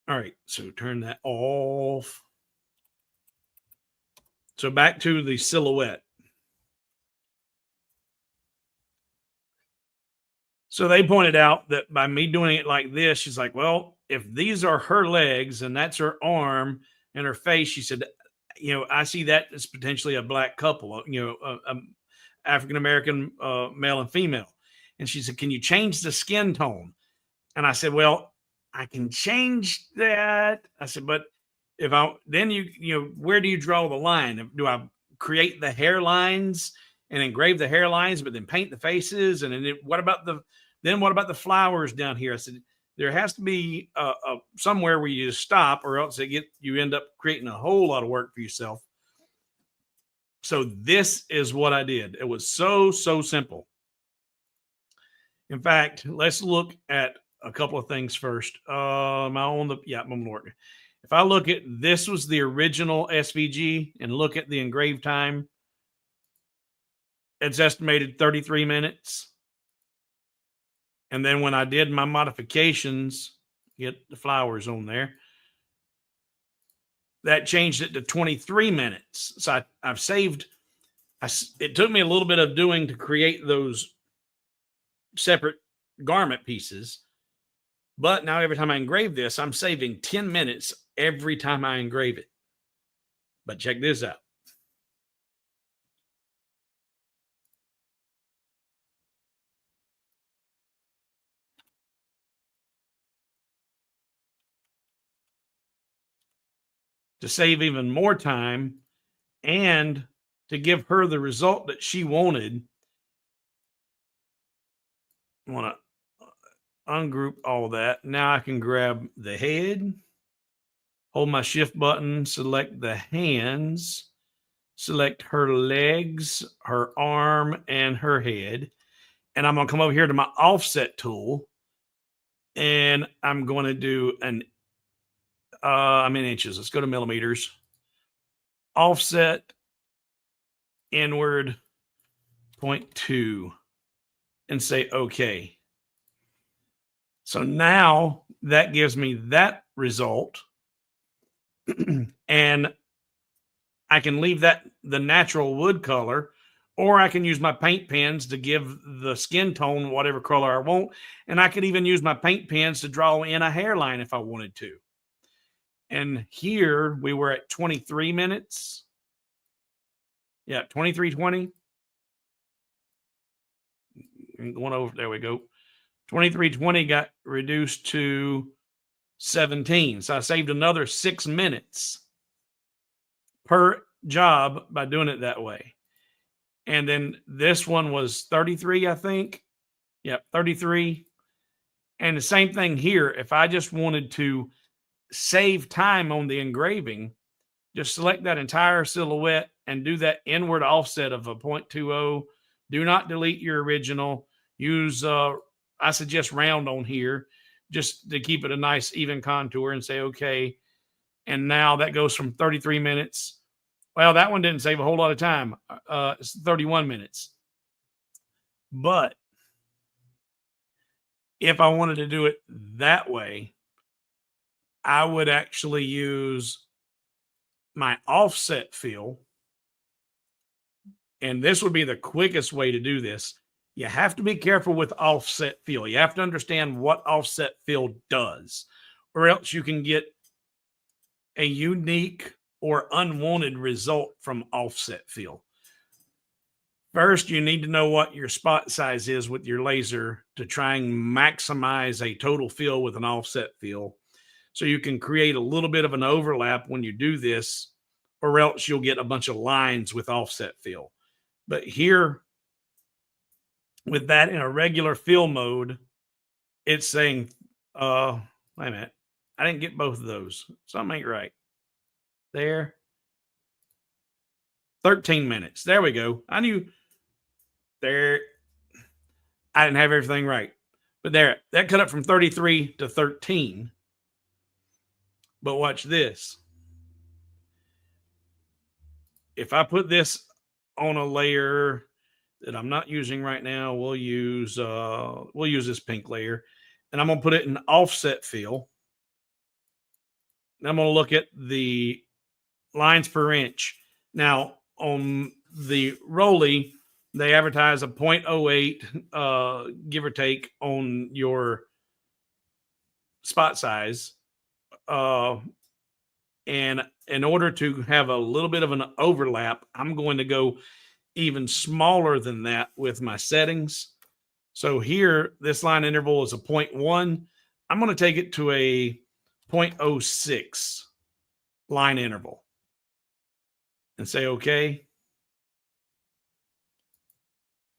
right, so turn that off. So back to the silhouette. So they pointed out that by me doing it like this, she's like, well, if these are her legs and that's her arm and her face, she said, I see that as potentially a black couple, African American male and female. And she said, can you change the skin tone? And I said, well, I can change that. I said, but if I then where do you draw the line? Do I create the hairlines and engrave the hairlines, but then paint the faces? And then what about the flowers down here? I said, there has to be somewhere where you just stop, or else you end up creating a whole lot of work for yourself. So this is what I did. It was so simple. In fact, let's look at a couple of things first. I'm on the work. If I look at this was the original SVG and look at the engraved time, it's estimated 33 minutes. And then when I did my modifications, get the flowers on there, that changed it to 23 minutes. So I've saved, it took me a little bit of doing to create those separate garment pieces. But now every time I engrave this, I'm saving 10 minutes every time I engrave it. But check this out. To save even more time and to give her the result that she wanted, I want to ungroup all that. Now I can grab the head, hold my shift button, select the hands, select her legs, her arm, and her head. And I'm going to come over here to my offset tool, and I'm going to do I'm in inches. Let's go to millimeters. Offset inward 0.2 and say okay. So now that gives me that result. And I can leave that the natural wood color, or I can use my paint pens to give the skin tone whatever color I want. And I could even use my paint pens to draw in a hairline if I wanted to. And here we were at 23 minutes. Yeah, 23:20. Going over, there we go. 23:20 got reduced to 17. So I saved another 6 minutes per job by doing it that way. And then this one was 33, I think. Yep, 33. And the same thing here. If I just wanted to save time on the engraving, just select that entire silhouette and do that inward offset of a 0.20. Do not delete your original. Use, I suggest round on here just to keep it a nice even contour, and say, okay. And now that goes from 33 minutes. Well, that one didn't save a whole lot of time. It's 31 minutes. But if I wanted to do it that way, I would actually use my offset fill. And this would be the quickest way to do this. You have to be careful with offset fill. You have to understand what offset fill does, or else you can get a unique or unwanted result from offset fill. First, you need to know what your spot size is with your laser to try and maximize a total fill with an offset fill. So you can create a little bit of an overlap when you do this, or else you'll get a bunch of lines with offset fill. But here, with that in a regular fill mode, it's saying, wait a minute, I didn't get both of those. Something ain't right. There. 13 minutes. There we go. I knew there. I didn't have everything right. But there, that cut up from 33 to 13. But watch this. If I put this on a layer that I'm not using right now. We'll use this pink layer, and I'm gonna put it in offset fill. And I'm gonna look at the lines per inch. Now on the Rolly, they advertise a 0.08, give or take, on your spot size. And in order to have a little bit of an overlap, I'm going to go even smaller than that with my settings. So here, this line interval is a 0.1. I'm going to take it to a 0.06 line interval and say, okay.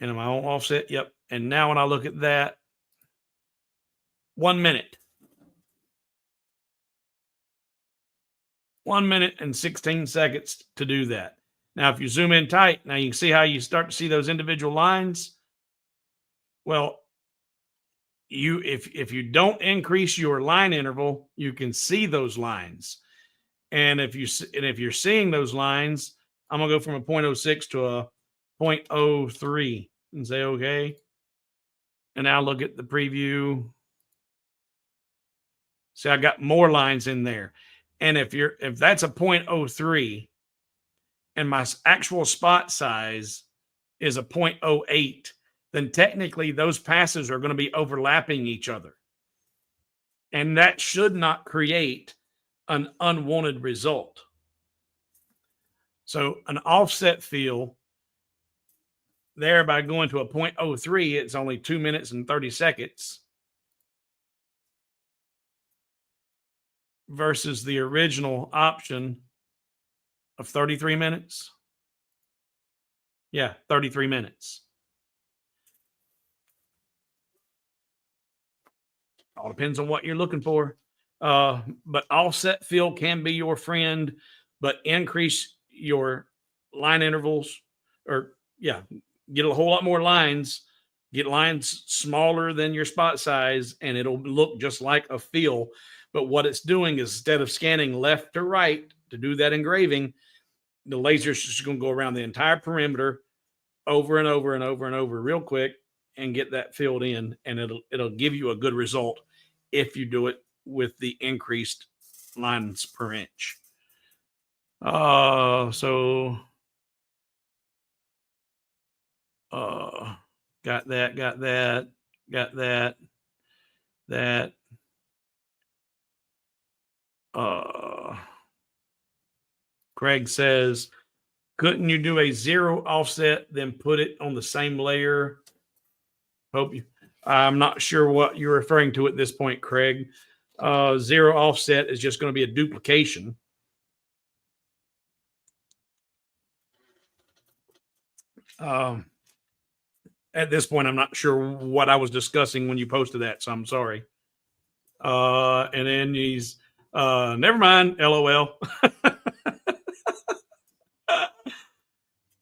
And am I on offset? Yep. And now when I look at that, 1 minute. 1 minute and 16 seconds to do that. Now, if you zoom in tight, now you can see how you start to see those individual lines. Well, if you don't increase your line interval, you can see those lines. And if you're seeing those lines, I'm gonna go from a 0.06 to a 0.03 and say okay. And now look at the preview. See, I got more lines in there. And if that's a 0.03 and my actual spot size is a 0.08, then technically those passes are going to be overlapping each other. And that should not create an unwanted result. So an offset fill there, by going to a 0.03, it's only 2 minutes and 30 seconds versus the original option of 33 minutes. Yeah, 33 minutes. All depends on what you're looking for. But offset fill can be your friend, but increase your line intervals, or get a whole lot more lines, get lines smaller than your spot size, and it'll look just like a fill. But what it's doing is, instead of scanning left to right to do that engraving, the laser's just going to go around the entire perimeter over and over and over and over real quick and get that filled in, and it'll give you a good result if you do it with the increased lines per inch. So got that. Craig says, couldn't you do a 0 offset, then put it on the same layer? I'm not sure what you're referring to at this point, Craig. 0 offset is just going to be a duplication. At this point, I'm not sure what I was discussing when you posted that, so I'm sorry. And then he's, never mind, LOL.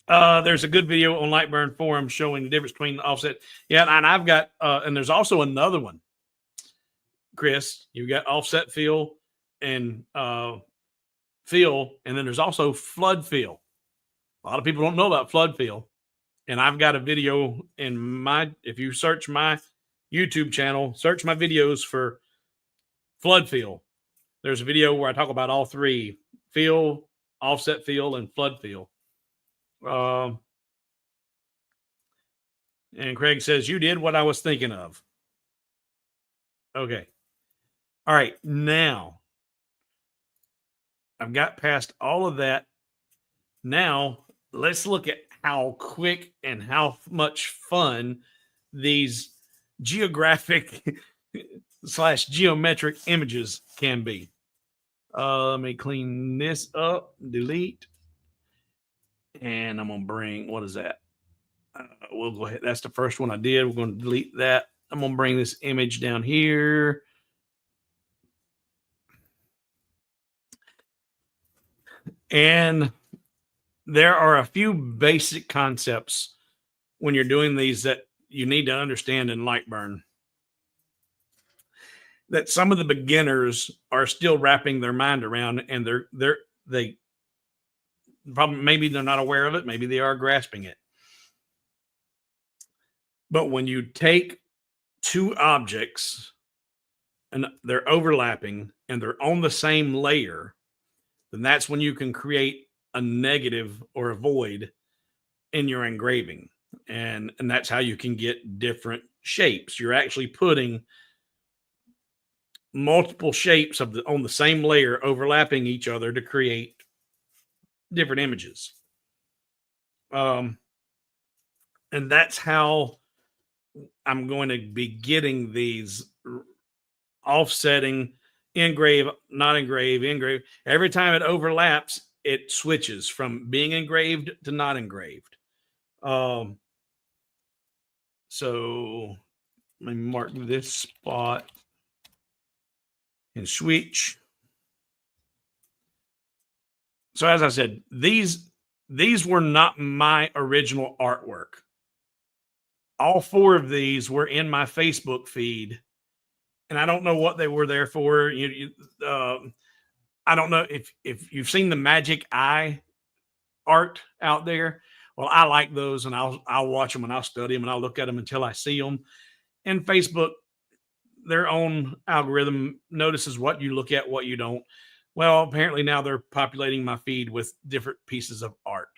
There's a good video on Lightburn forum showing the difference between the offset. Yeah, and I've got, and there's also another one, Chris. You've got offset fill and fill, and then there's also flood fill. A lot of people don't know about flood fill. And I've got a video in if you search my YouTube channel, search my videos for flood fill. There's a video where I talk about all three: fill, offset fill, and flood fill. And Craig says, you did what I was thinking of. Okay. All right. Now, I've got past all of that. Now, let's look at how quick and how much fun these geographic / geometric images can be. Let me clean this up, delete. And I'm going to bring, what is that? We'll go ahead. That's the first one I did. We're going to delete that. I'm going to bring this image down here. And there are a few basic concepts when you're doing these that you need to understand in Lightburn, that some of the beginners are still wrapping their mind around, and Probably, maybe they're not aware of it. Maybe they are grasping it. But when you take two objects and they're overlapping and they're on the same layer, then that's when you can create a negative or a void in your engraving. And that's how you can get different shapes. You're actually putting multiple shapes of the on the same layer overlapping each other to create different images. Um, and that's how I'm going to be getting these offsetting, engrave, not engrave, engrave. Every time it overlaps, it switches from being engraved to not engraved. Um, so let me mark this spot and switch. So as I said, these were not my original artwork. All four of these were in my Facebook feed, and I don't know what they were there for. I don't know if you've seen the Magic Eye art out there. Well, I like those, and I'll watch them and I'll study them and I'll look at them until I see them. And Facebook, their own algorithm notices what you look at, what you don't. Well, apparently now they're populating my feed with different pieces of art.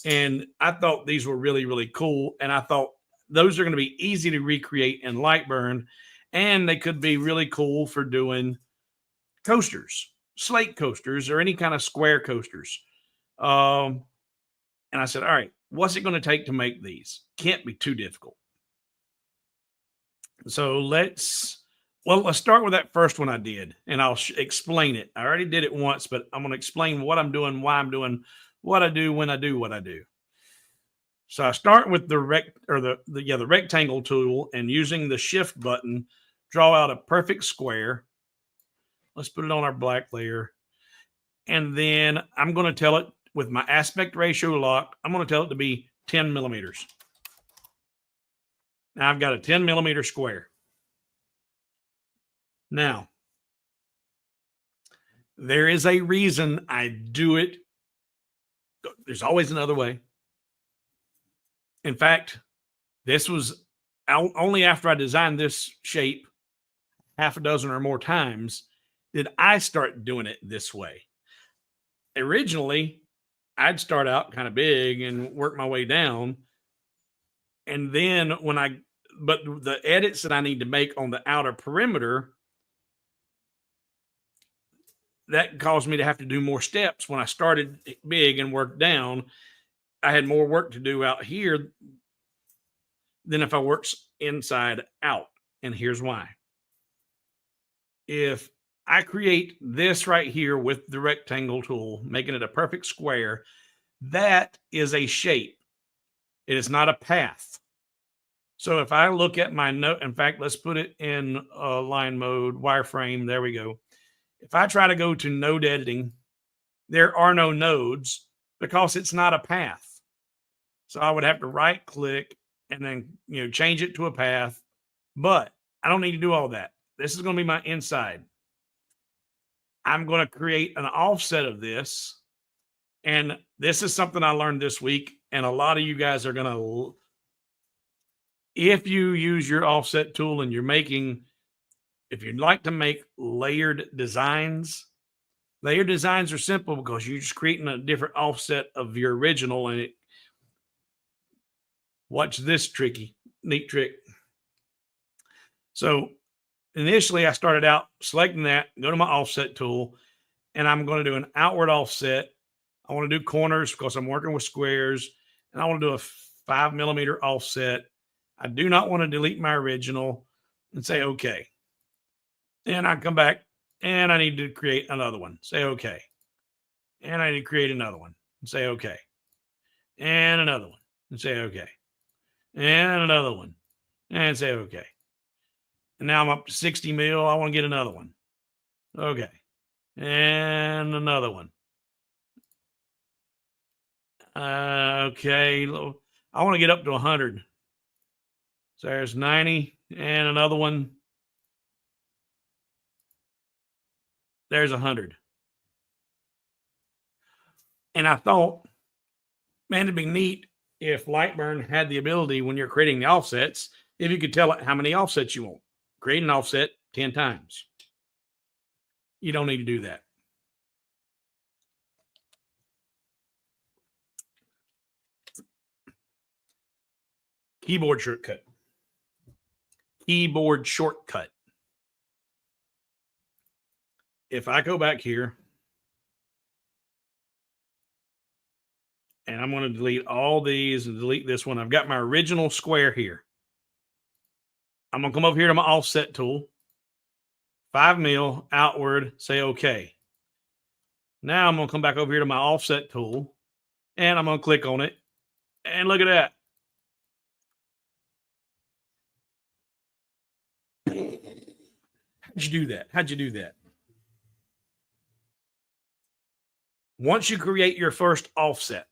And I thought these were really, really cool. And I thought those are going to be easy to recreate in Lightburn. And they could be really cool for doing coasters, slate coasters, or any kind of square coasters. And I said, all right, what's it going to take to make these? Can't be too difficult. So let's start with that first one I did, and I'll explain it. I already did it once, but I'm going to explain what I'm doing, why I'm doing what I do, when I do what I do. So I start with the rectangle tool, and using the shift button, draw out a perfect square. Let's put it on our black layer. And then I'm going to tell it with my aspect ratio locked, I'm going to tell it to be 10 millimeters. Now I've got a 10 millimeter square. Now, there is a reason I do it. There's always another way. In fact, this was only after I designed this shape half a dozen or more times did I start doing it this way. Originally, I'd start out kind of big and work my way down. And then but the edits that I need to make on the outer perimeter, that caused me to have to do more steps. When I started big and worked down, I had more work to do out here than if I worked inside out. And here's why. If I create this right here with the rectangle tool, making it a perfect square, that is a shape. It is not a path. So if I look at my note, in fact, let's put it in line mode, wireframe. There we go. If I try to go to node editing, there are no nodes because it's not a path. So I would have to right click and then, change it to a path, but I don't need to do all that. This is going to be my inside. I'm going to create an offset of this. And this is something I learned this week. And a lot of you guys are going to, if you use your offset tool and if you'd like to make layered designs are simple because you're just creating a different offset of your original. And watch this neat trick. So initially I started out selecting that, go to my offset tool, and I'm going to do an outward offset. I want to do corners because I'm working with squares, and I want to do a 5 millimeter offset. I do not want to delete my original and say, okay. And I come back and I need to create another one. Say, okay. And I need to create another one and say, okay. And another one and say, okay. And another one and say, okay. And now I'm up to 60 mil. I want to get another one. Okay. And another one. Okay. I want to get up to 100. So there's 90 and another one. There's 100. And I thought, man, it'd be neat if Lightburn had the ability when you're creating the offsets, if you could tell it how many offsets you want. Create an offset 10 times. You don't need to do that. Keyboard shortcut. Keyboard shortcut. If I go back here and I'm going to delete all these and delete this one, I've got my original square here. I'm going to come over here to my offset tool, 5 mil outward, say okay. Now I'm going to come back over here to my offset tool and I'm going to click on it. And look at that. How'd you do that? How'd you do that? Once you create your first offset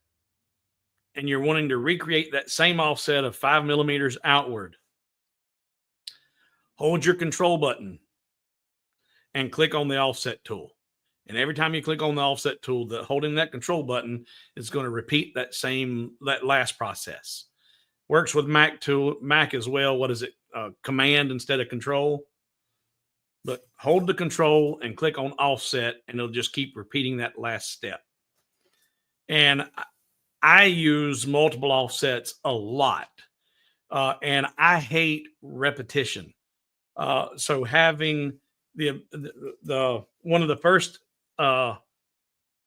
and you're wanting to recreate that same offset of 5 millimeters outward, hold your control button and click on the offset tool. And every time you click on the offset tool, holding that control button is going to repeat that last process. Works with Mac as well. What is it? Command instead of control. But hold the control and click on offset, and it'll just keep repeating that last step. And I use multiple offsets a lot, and I hate repetition. So having the one of the first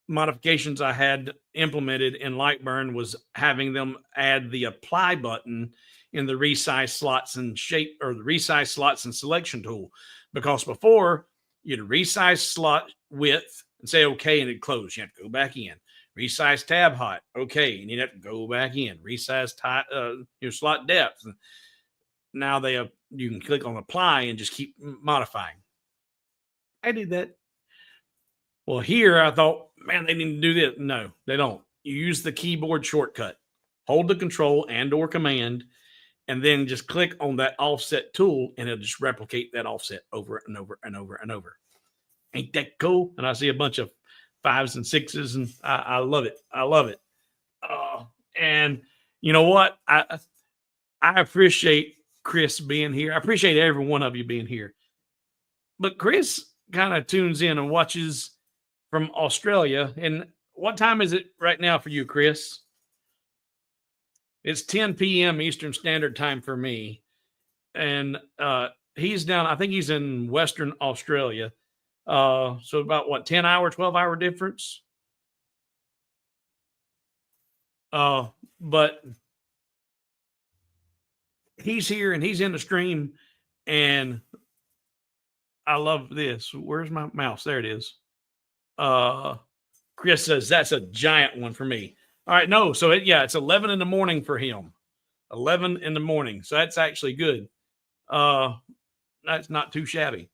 modifications I had implemented in Lightburn was having them add the apply button in the resize slots and shape, or the resize slots and selection tool, because before you'd resize slot width and say okay, and it'd close. You have to go back in. Resize tab height, okay, and you'd have to go back in. Resize your slot depth. Now you can click on apply and just keep modifying. I did that. Well, here I thought, man, they need to do this. No, they don't. You use the keyboard shortcut. Hold the control and or command, and then just click on that offset tool, and it'll just replicate that offset over and over and over and over. Ain't that cool? And I see a bunch of 5s and 6s, and I love it. I love it. And you know what? I appreciate Chris being here. I appreciate every one of you being here. But Chris kind of tunes in and watches from Australia. And what time is it right now for you, Chris? It's 10 p.m. Eastern Standard Time for me. And he's down, I think he's in Western Australia. So about what, 10-hour, 12-hour difference? But he's here and he's in the stream, and I love this. Where's my mouse? There it is. Chris says that's a giant one for me. All right, no, so it's 11 in the morning for him. 11 in the morning, so that's actually good. That's not too shabby.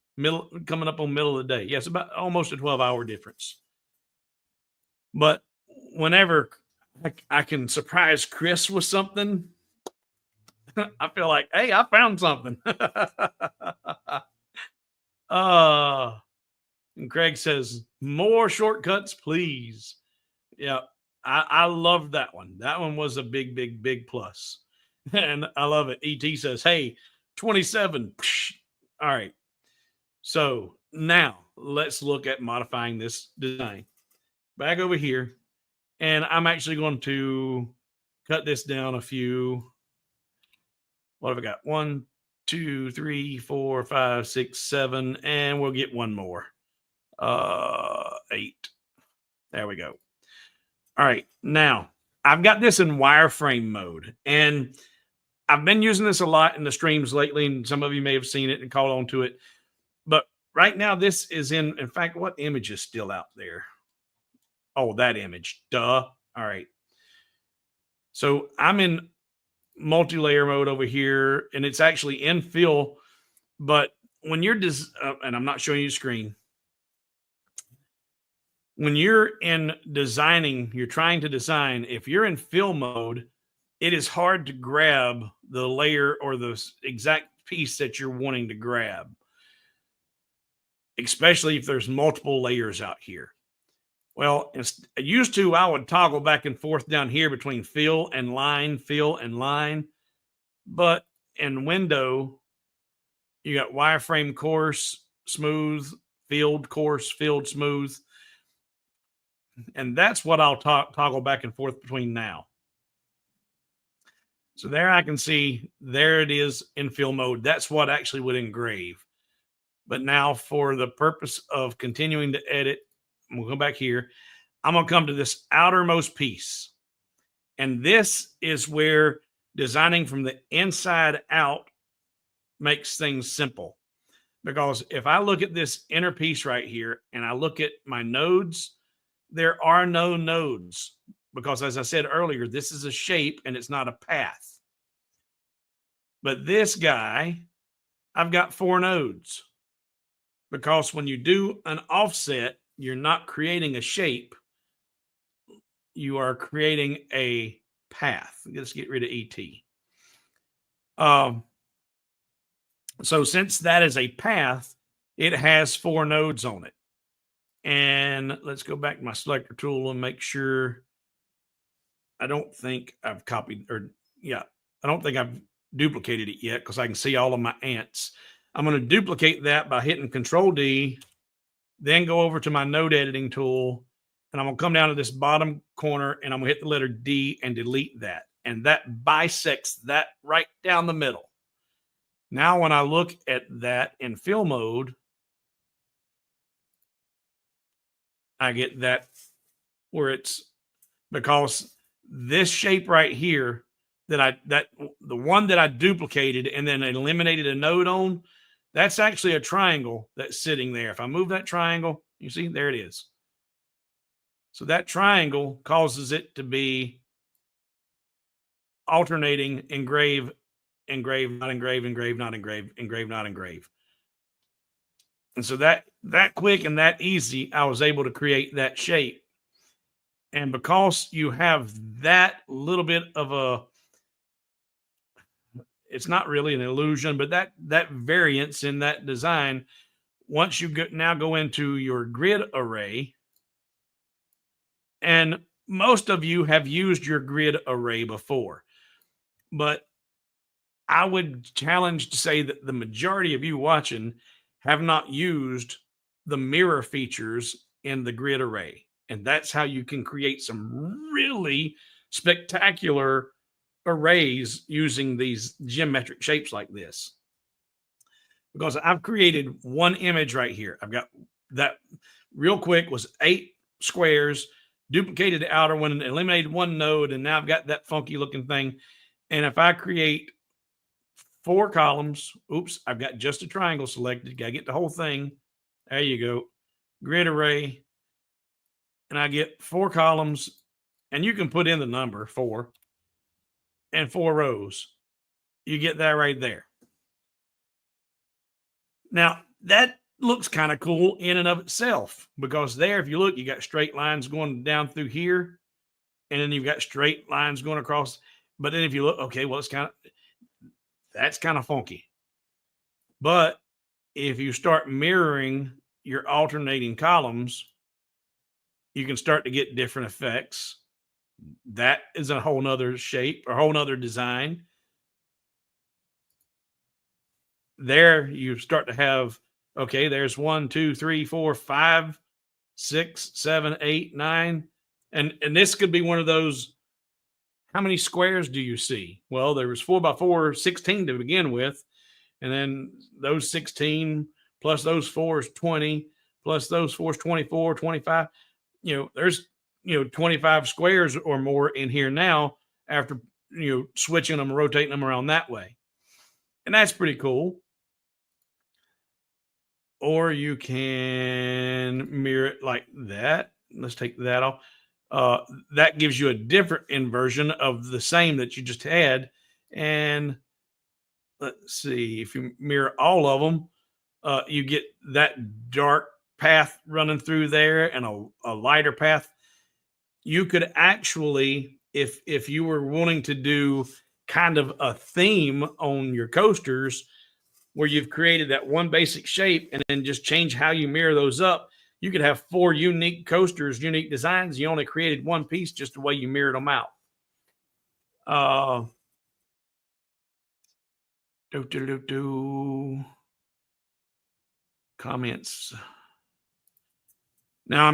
Coming up on middle of the day. Yes, about almost a 12-hour difference. But whenever I can surprise Chris with something, I feel like, hey, I found something. And Craig says, more shortcuts, please. Yeah, I love that one. That one was a big, big, big plus. And I love it. ET says, hey, 27. All right. So now let's look at modifying this design. Back over here. And I'm actually going to cut this down a few. What have I got? 1, 2, 3, 4, 5, 6, 7, and we'll get one more. 8. There we go. All right. Now I've got this in wireframe mode, and I've been using this a lot in the streams lately, and some of you may have seen it and caught on to it. But right now, this is in fact, what image is still out there? Oh, that image. Duh. All right. So I'm in multi-layer mode over here, and it's actually in fill. But when you're and I'm not showing you the screen. When you're in designing, you're trying to design, if you're in fill mode, it is hard to grab the layer or the exact piece that you're wanting to grab, especially if there's multiple layers out here. Well, used to, I would toggle back and forth down here between fill and line. But in window, you got wireframe coarse, smooth, field coarse, field smooth. And that's what I'll toggle back and forth between now. So there I can see, there it is in fill mode. That's what actually would engrave. But now for the purpose of continuing to edit, we'll go back here. I'm going to come to this outermost piece. And this is where designing from the inside out makes things simple. Because if I look at this inner piece right here and I look at my nodes, there are no nodes. Because as I said earlier, this is a shape and it's not a path. But this guy, I've got 4 nodes. Because when you do an offset, you're not creating a shape. You are creating a path. Let's get rid of ET. So since that is a path, it has 4 nodes on it. And let's go back to my selector tool and make sure. I don't think I've copied, or yeah, I don't think I've duplicated it yet because I can see all of my ants. I'm going to duplicate that by hitting Control D, then go over to my node editing tool, and I'm going to come down to this bottom corner and I'm going to hit the letter D and delete that. And that bisects that right down the middle. Now, when I look at that in fill mode, I get that where it's, because this shape right here the one that I duplicated and then eliminated a node on, that's actually a triangle that's sitting there. If I move that triangle, you see, there it is. So that triangle causes it to be alternating engrave, not engrave, engrave, not engrave, engrave, not engrave. And so that quick and that easy, I was able to create that shape. And because you have that little bit of a, it's not really an illusion, but that variance in that design, once you now go into your grid array, and most of you have used your grid array before, but I would challenge to say that the majority of you watching have not used the mirror features in the grid array. And that's how you can create some really spectacular arrays using these geometric shapes like this. Because I've created one image right here. I've got that real quick was 8 squares, duplicated the outer one and eliminated one node. And now I've got that funky looking thing. And if I create 4 columns, oops, I've got just a triangle selected. Got to get the whole thing. There you go. Grid array. And I get 4 columns, and you can put in the number 4 and 4 rows. You get that right there. Now, that looks kind of cool in and of itself, because there, if you look, you got straight lines going down through here, and then you've got straight lines going across. But then if you look, okay, well, that's kind of funky. But if you start mirroring your alternating columns, you can start to get different effects. That is a whole nother shape or whole nother design. There you start to have, okay, there's 1, 2, 3, 4, 5, 6, 7, 8, 9. And this could be one of those, how many squares do you see? Well, there was 4 by 4, 16 to begin with. And then those 16 plus those 4 is 20, plus those 4 is 24, 25. There's 25 squares or more in here now after switching them, rotating them around that way. And that's pretty cool. Or you can mirror it like that. Let's take that off. That gives you a different inversion of the same that you just had. And let's see, if you mirror all of them, you get that dark path running through there and a lighter path. You could actually, if you were wanting to do kind of a theme on your coasters where you've created that one basic shape and then just change how you mirror those up, you could have 4 unique coasters, unique designs. You only created one piece just the way you mirrored them out. Comments. Now I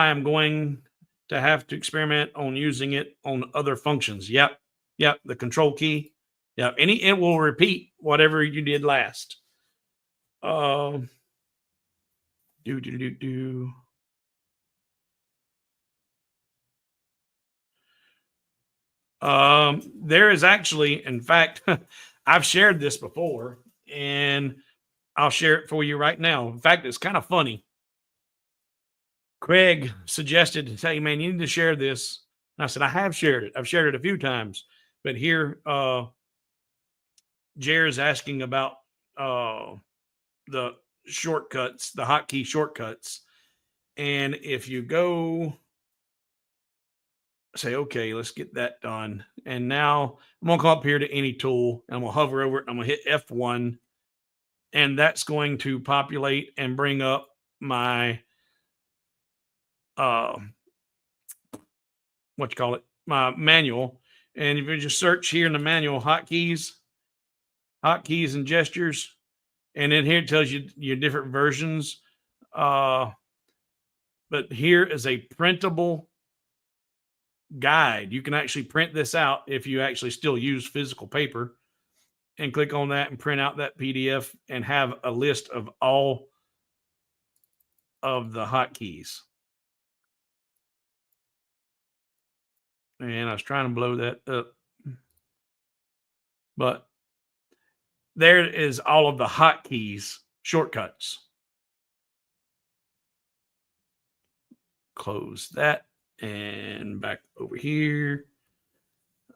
am going to have to experiment on using it on other functions. Yep. The control key. Yeah. It will repeat whatever you did last. There is actually, in fact, I've shared this before, and I'll share it for you right now. In fact, it's kind of funny. Craig suggested, "Hey, man, you need to share this." And I said, "I have shared it. I've shared it a few times, but here, Jer's asking about the shortcuts, the hotkey shortcuts, and if you go." Say, okay, let's get that done. And now I'm gonna come up here to any tool and I'm gonna hover over it. I'm gonna hit F1, and that's going to populate and bring up my what you call it, my manual. And if you just search here in the manual, hotkeys and gestures, and then here it tells you your different versions. But here is a printable guide. You can actually print this out if you actually still use physical paper, and click on that and print out that PDF and have a list of all of the hotkeys. And I was trying to blow that up, but there is all of the hotkeys shortcuts. Close that and back over here.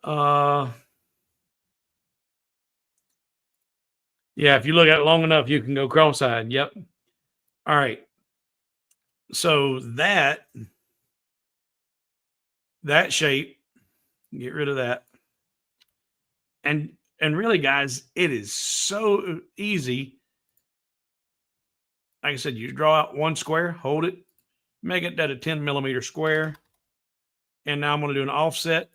Yeah, if you look at it long enough, you can go cross-eyed. Yep. All right. So that shape, get rid of that. And really, guys, it is so easy. Like I said, you draw out one square, hold it, make it that a 10 millimeter square. And now I'm going to do an offset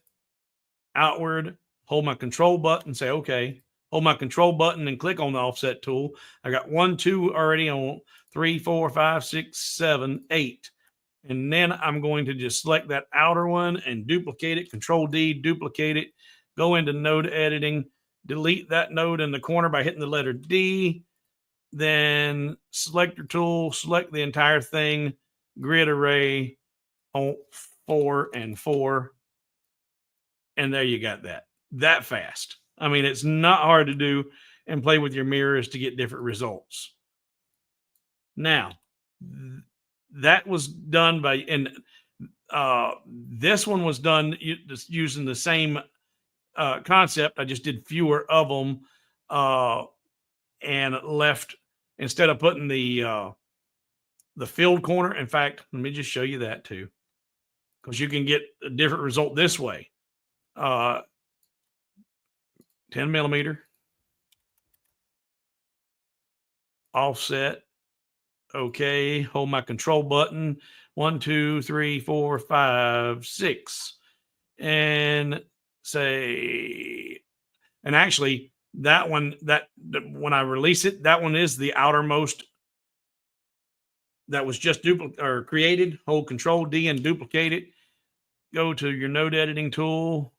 outward, hold my control button, say, okay, hold my control button and click on the offset tool. I got 1, 2 already on 3, 4, 5, 6, 7, 8. And then I'm going to just select that outer one and duplicate it, Control D, duplicate it, go into node editing, delete that node in the corner by hitting the letter D, then selector tool, select the entire thing, grid array on 4 and 4. And there you got that fast. I mean, it's not hard to do and play with your mirrors to get different results. Now, that was done by, and this one was done using the same concept. I just did fewer of them and left, instead of putting the filled corner. In fact, let me just show you that too, because you can get a different result this way. 10 millimeter offset. Okay, hold my control button. 1, 2, 3, 4, 5, 6, and say, and actually that one, that when I release it, that one is the outermost that was just created. Hold Control D and duplicate it. Go to your node editing tool,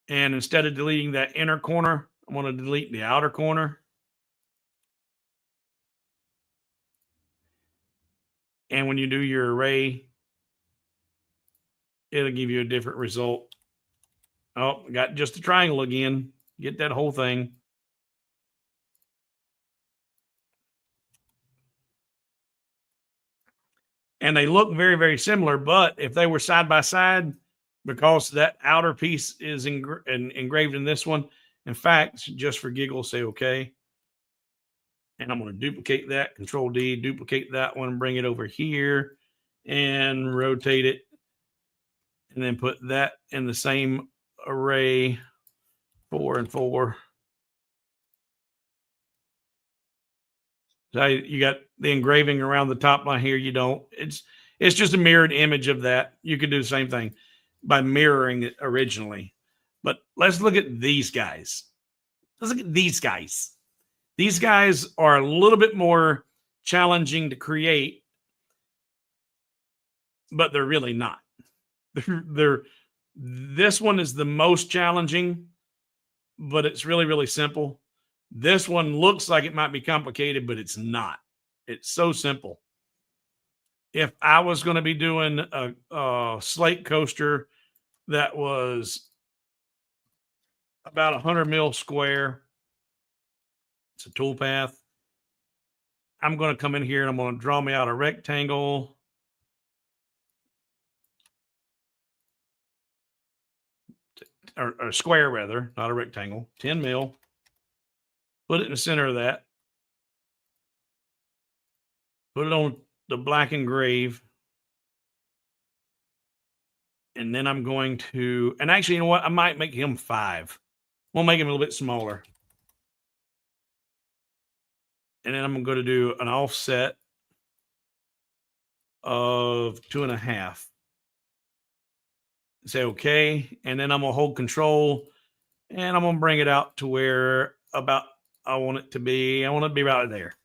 and instead of deleting that inner corner, I'm going to delete the outer corner. And when you do your array, it'll give you a different result. Oh, got just a triangle again. Get that whole thing. And they look very, very similar, but if they were side by side, because that outer piece is engraved in this one, in fact, just for giggles, say okay. And I'm going to duplicate that, Control D, duplicate that one, bring it over here and rotate it. And then put that in the same array, 4 and 4. So you got the engraving around the top line here. You don't. It's just a mirrored image of that. You could do the same thing by mirroring it originally. But let's look at these guys. Let's look at these guys. These guys are a little bit more challenging to create, but they're really not. They're this one is the most challenging, but it's really, really simple. This one looks like it might be complicated, but it's not. It's so simple. If I was going to be doing a slate coaster that was about 100 mil square, it's a toolpath. I'm going to come in here and I'm going to draw me out a rectangle. Or a square rather, not a rectangle, 10 mil. Put it in the center of that. Put it on the black engrave. And then I'm going to, and actually, you know what? I might make him 5. We'll make him a little bit smaller. And then I'm going to do an offset of 2.5. Say okay. And then I'm going to hold control and I'm going to bring it out to where about I want it to be. I want it to be right there.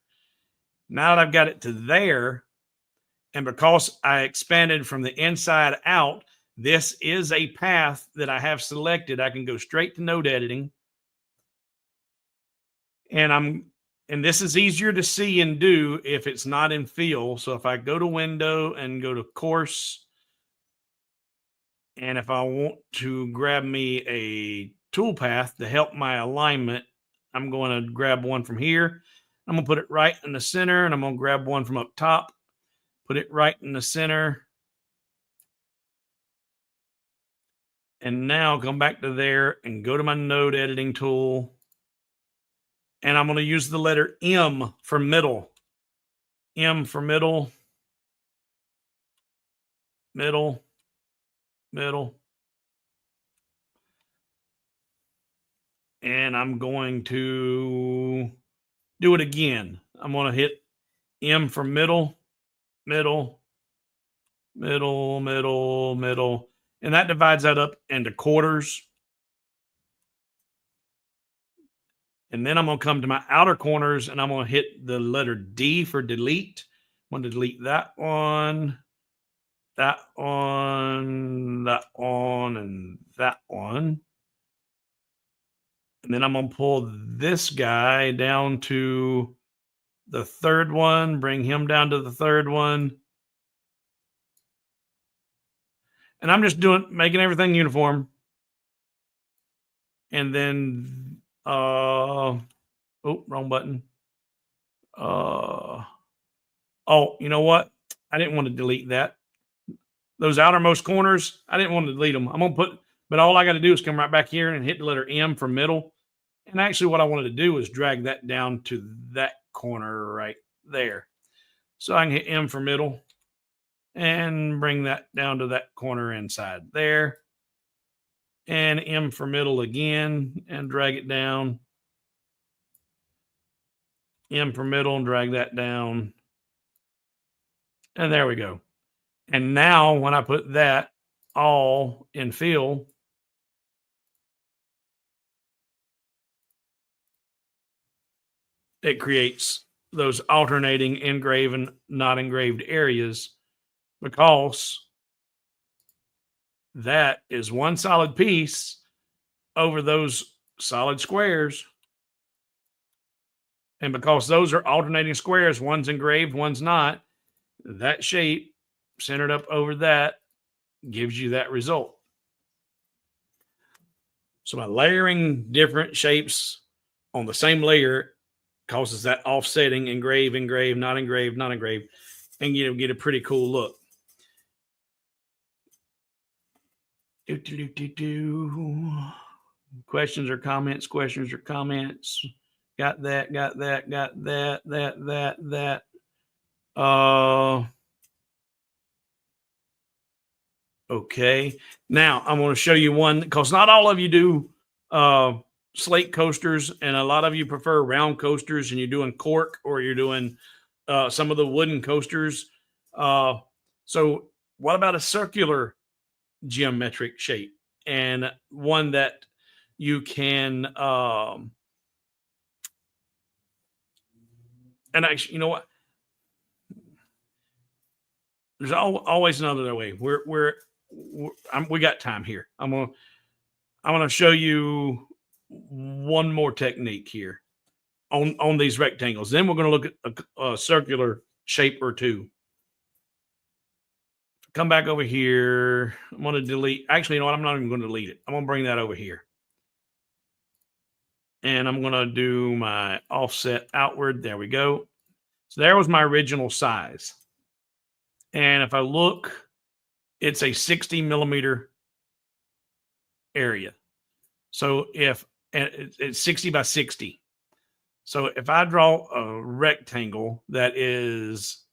Now that I've got it to there, and because I expanded from the inside out, this is a path that I have selected. I can go straight to node editing. And this is easier to see and do if it's not in fill. So if I go to window and go to course, and if I want to grab me a toolpath to help my alignment, I'm going to grab one from here. I'm going to put it right in the center, and I'm going to grab one from up top, put it right in the center. And now come back to there and go to my node editing tool. And I'm going to use the letter M for middle. M for middle. Middle. Middle. And I'm going to do it again. I'm going to hit M for middle, middle, middle, middle, middle. And that divides that up into quarters. And then I'm going to come to my outer corners and I'm going to hit the letter D for delete. I'm going to delete that one, that one, that one, and that one. And then I'm going to pull this guy down to the third one, bring him down to the third one. And I'm just making everything uniform. And then, oh, wrong button. Oh, you know what? I didn't want to delete that. Those outermost corners, I didn't want to delete them. I'm going to but all I got to do is come right back here and hit the letter M for middle. And actually what I wanted to do was drag that down to that corner right there. So I can hit M for middle and bring that down to that corner inside there. And M for middle again and drag it down. M for middle and drag that down. And there we go. And now when I put that all in fill, it creates those alternating engraved and not engraved areas, because that is one solid piece over those solid squares. And because those are alternating squares, one's engraved, one's not, that shape centered up over that gives you that result. So by layering different shapes on the same layer causes that offsetting, engrave, not engraved, not engraved, and you get a pretty cool look. Questions or comments? Questions or comments? Got that. Okay. Now I'm going to show you one, because not all of you do slate coasters, and a lot of you prefer round coasters, and you're doing cork or you're doing some of the wooden coasters. So, what about a circular geometric shape and one that you can? And actually, you know what? There's always another way. We got time here. I'm gonna show you one more technique here on these rectangles. Then we're gonna look at a circular shape or two. Come back over here. I'm gonna delete. Actually, you know what? I'm not even gonna delete it. I'm gonna bring that over here, and I'm gonna do my offset outward. There we go. So there was my original size. And if I look, it's a 60 millimeter area. So if and it's 60 by 60. So if I draw a rectangle that is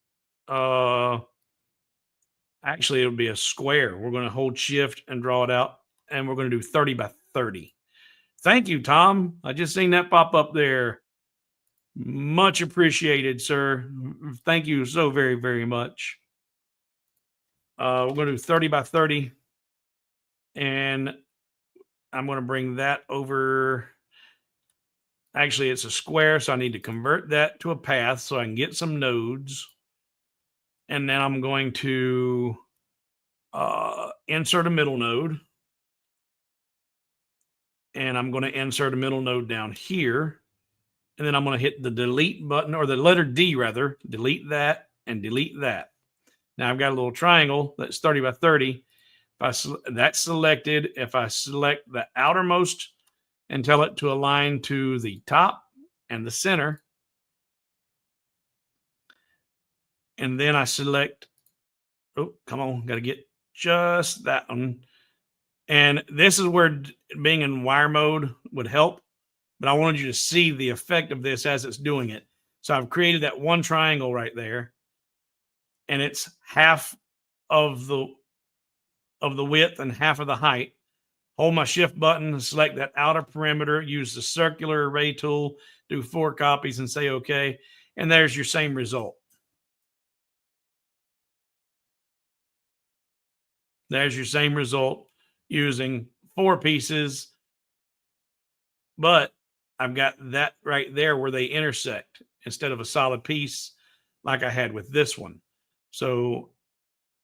actually it'll be a square. We're going to hold shift and draw it out, and we're going to do 30 by 30. Thank you, Tom. I just seen that pop up there. Much appreciated, sir. Thank you so very, very much. We're going to do 30 by 30, and I'm going to bring that over. Actually, it's a square, so I need to convert that to a path so I can get some nodes. And then I'm going to insert a middle node. And I'm going to insert a middle node down here. And then I'm going to hit the delete button, or the letter D rather, delete that and delete that. Now I've got a little triangle that's 30 by 30. That's selected. If I select the outermost and tell it to align to the top and the center, and then I select, oh, come on, got to get just that one. And this is where being in wire mode would help, but I wanted you to see the effect of this as it's doing it. So I've created that one triangle right there, and it's half of the width and half of the height. Hold my shift button, select that outer perimeter, use the circular array tool, do 4 copies and say okay. And there's your same result. There's your same result using 4 pieces. But I've got that right there where they intersect instead of a solid piece like I had with this one. So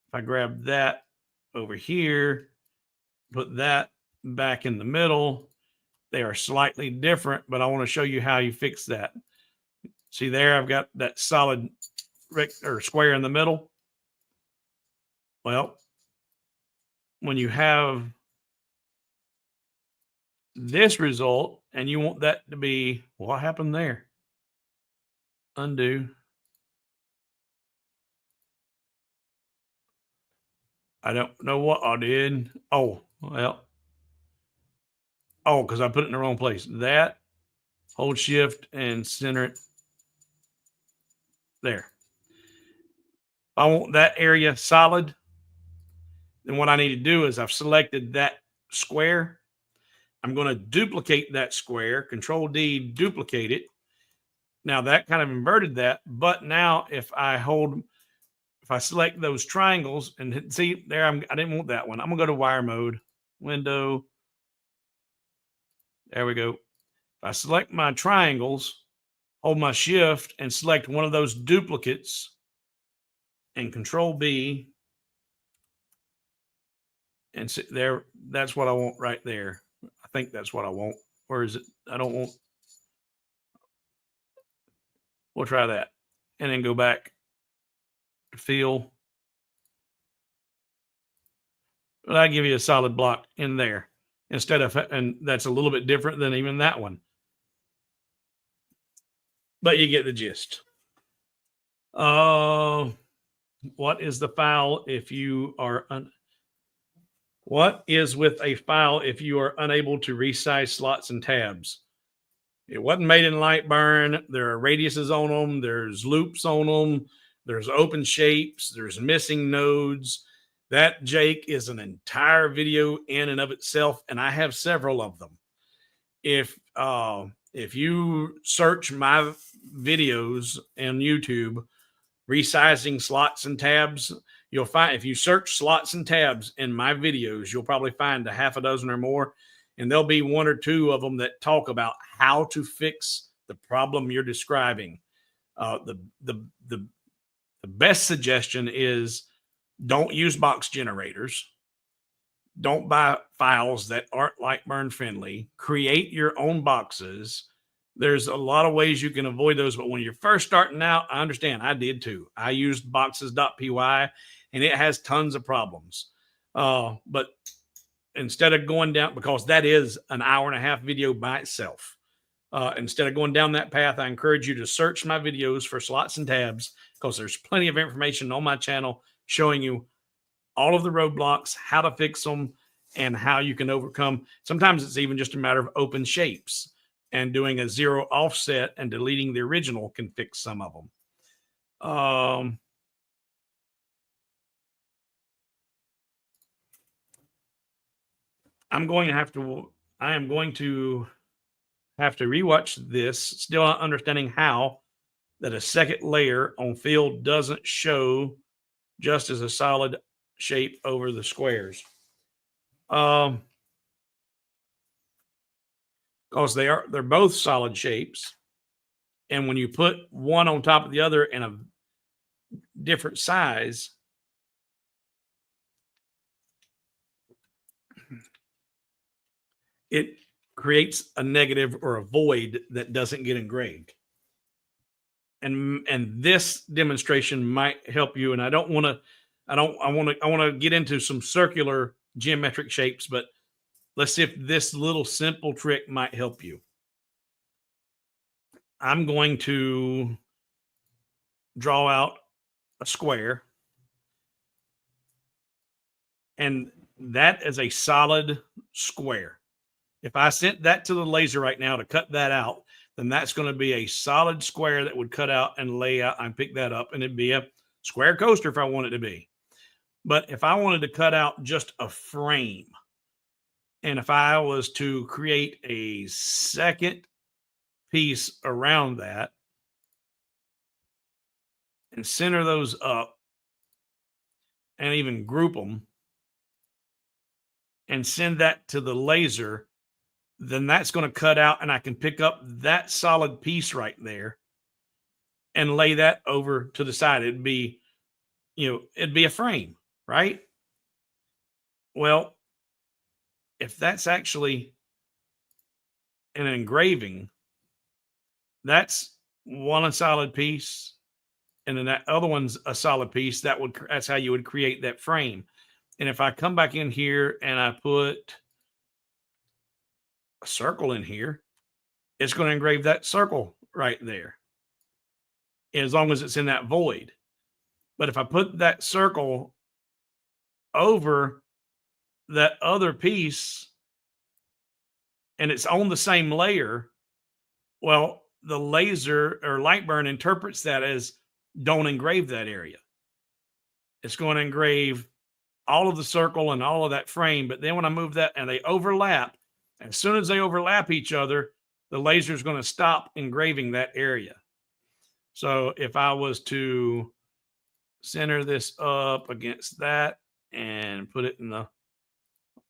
if I grab that over here, put that back in the middle, they are slightly different, but I want to show you how you fix that. See there, I've got that solid or square in the middle. Well, when you have this result and you want that to be, what happened there? Undo. I don't know what I did. Oh, well. Oh, because I put it in the wrong place. That, hold shift and center it there. I want that area solid. Then what I need to do is I've selected that square. I'm going to duplicate that square, Control D, duplicate it. Now that kind of inverted that, but now if I select those triangles and see there, I didn't want that one. I'm gonna go to wire mode, window. There we go. If I select my triangles, hold my shift and select one of those duplicates and Control B, and sit there. That's what I want right there. I think that's what I want. Or is it? I don't want. We'll try that. And then go back to fill. But I give you a solid block in there instead of, and that's a little bit different than even that one. But you get the gist. What is the file if you are what is with a file if you are unable to resize slots and tabs? It wasn't made in Lightburn. There are radiuses on them. There's loops on them. There's open shapes. There's missing nodes. That, Jake, is an entire video in and of itself, and I have several of them. if you search my videos on YouTube, resizing slots and tabs, you'll find, if you search slots and tabs in my videos, you'll probably find a half a dozen or more, and there'll be one or two of them that talk about how to fix the problem you're describing. The best suggestion is don't use box generators. Don't buy files that aren't Lightburn friendly. Create your own boxes. There's a lot of ways you can avoid those, but when you're first starting out, I understand. I did too. I used boxes.py and it has tons of problems. But instead of going down, because that is an hour and a half video by itself, instead of going down that path, I encourage you to search my videos for slots and tabs, because there's plenty of information on my channel showing you all of the roadblocks, how to fix them, and how you can overcome. Sometimes it's even just a matter of open shapes, and doing a zero offset and deleting the original can fix some of them. I am going to have to rewatch this, still not understanding how that a second layer on fill doesn't show just as a solid shape over the squares. Because they're both solid shapes, and when you put one on top of the other in a different size, it creates a negative or a void that doesn't get engraved. And this demonstration might help you. And I want to get into some circular geometric shapes, but let's see if this little simple trick might help you. I'm going to draw out a square, and that is a solid square. If I sent that to the laser right now to cut that out, then that's going to be a solid square that would cut out and lay out and pick that up, and it'd be a square coaster if I want it to be. But if I wanted to cut out just a frame, and if I was to create a second piece around that and center those up and even group them and send that to the laser, then that's going to cut out, and I can pick up that solid piece right there and lay that over to the side. It'd be a frame, right? Well, if that's actually an engraving, that's one a solid piece, and then that other one's a solid piece. That's how you would create that frame. And if I come back in here and I put a circle in here, it's going to engrave that circle right there, as long as it's in that void. But if I put that circle over that other piece and it's on the same layer, well, the laser or Lightburn interprets that as don't engrave that area. It's going to engrave all of the circle and all of that frame. But then when I move that and they overlap, as soon as they overlap each other, the laser is going to stop engraving that area. So if I was to center this up against that and put it in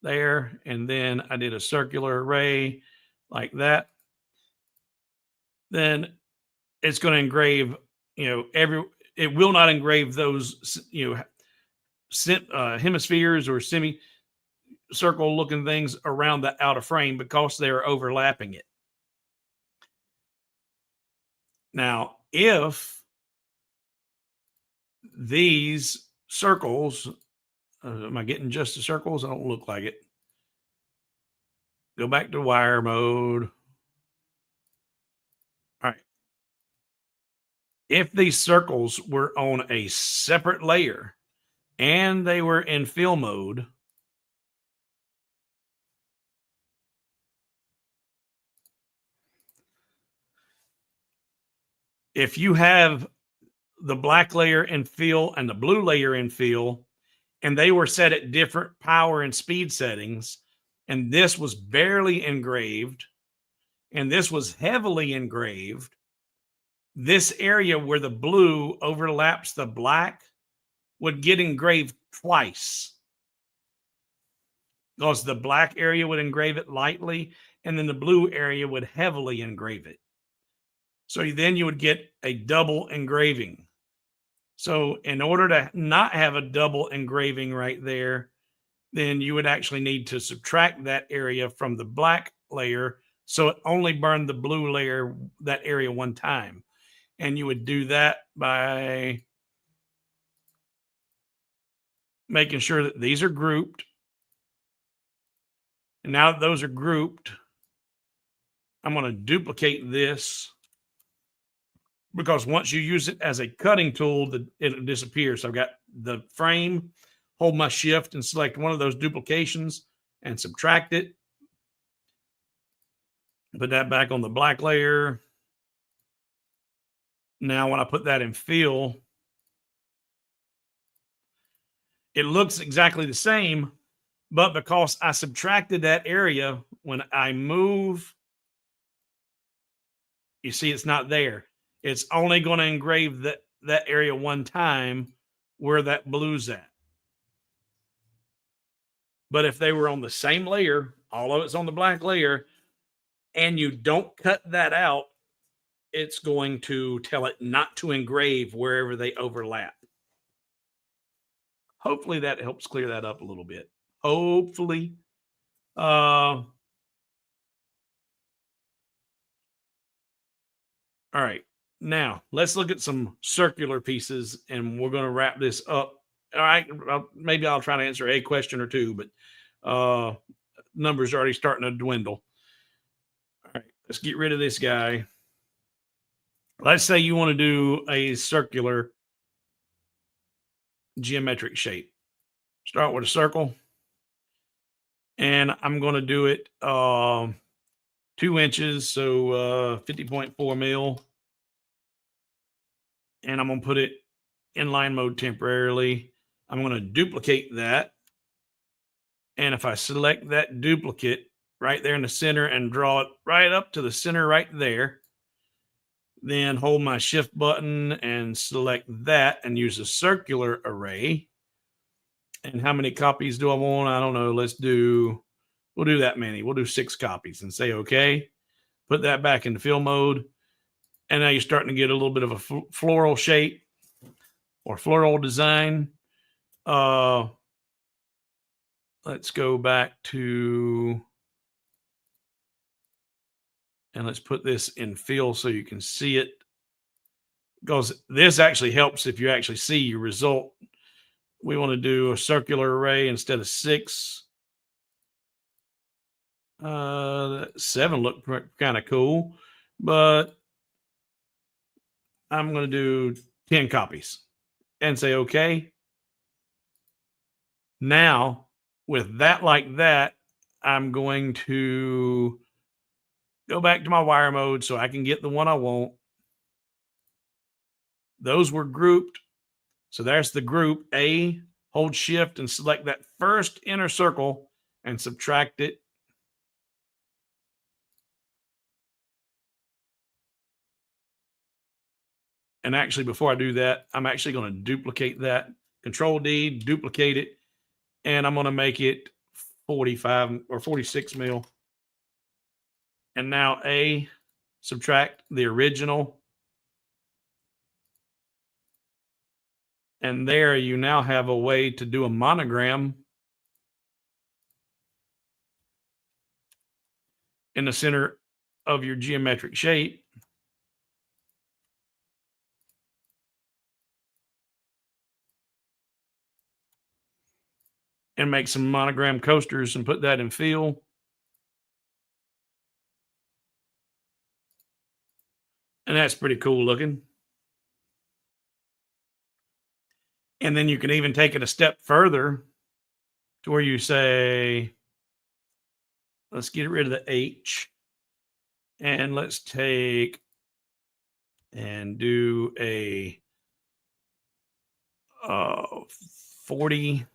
there, and then I did a circular array like that, then it's going to engrave, it will not engrave those, hemispheres or semicircle looking things around the outer frame, because they're overlapping it. Now, if these circles, am I getting just the circles? I don't look like it. Go back to wire mode. All right. If these circles were on a separate layer and they were in fill mode, if you have the black layer in fill and the blue layer in fill, and they were set at different power and speed settings, and this was barely engraved, and this was heavily engraved, this area where the blue overlaps the black would get engraved twice, because the black area would engrave it lightly, and then the blue area would heavily engrave it. So then you would get a double engraving. So in order to not have a double engraving right there, then you would actually need to subtract that area from the black layer, so it only burned the blue layer, that area, one time. And you would do that by making sure that these are grouped. And now that those are grouped, I'm going to duplicate this, because once you use it as a cutting tool, it'll disappear. So I've got the frame, hold my shift and select one of those duplications and subtract it. Put that back on the black layer. Now, when I put that in fill, it looks exactly the same, but because I subtracted that area, when I move, you see it's not there. It's only going to engrave that area one time where that blue's at. But if they were on the same layer, all of it's on the black layer, and you don't cut that out, it's going to tell it not to engrave wherever they overlap. Hopefully that helps clear that up a little bit. Hopefully. All right. Now let's look at some circular pieces, and we're going to wrap this up. All right. Maybe I'll try to answer a question or two, but numbers are already starting to dwindle. All right. Let's get rid of this guy. Let's say you want to do a circular geometric shape. Start with a circle, and I'm going to do it 2 inches, so 50.4 mil. And I'm going to put it in line mode temporarily. I'm going to duplicate that. And if I select that duplicate right there in the center and draw it right up to the center right there, then hold my shift button and select that and use a circular array. And how many copies do I want? I don't know. We'll do that many. We'll do 6 copies and say, okay, put that back into fill mode. And now you're starting to get a little bit of a floral shape or floral design. Let's go back to, and let's put this in fill so you can see it, because this actually helps if you actually see your result. We want to do a circular array instead of 6. 7 looked kind of cool, but I'm going to do 10 copies and say, okay. Now, with that like that, I'm going to go back to my wire mode so I can get the one I want. Those were grouped. So there's the group. A, hold shift and select that first inner circle and subtract it. And actually, before I do that, I'm actually going to duplicate that. Control D, duplicate it. And I'm going to make it 45 or 46 mil. And now A, subtract the original. And there you now have a way to do a monogram in the center of your geometric shape. And make some monogram coasters and put that in fill. And that's pretty cool looking. And then you can even take it a step further to where you say, let's get rid of the H. And let's take and do a 40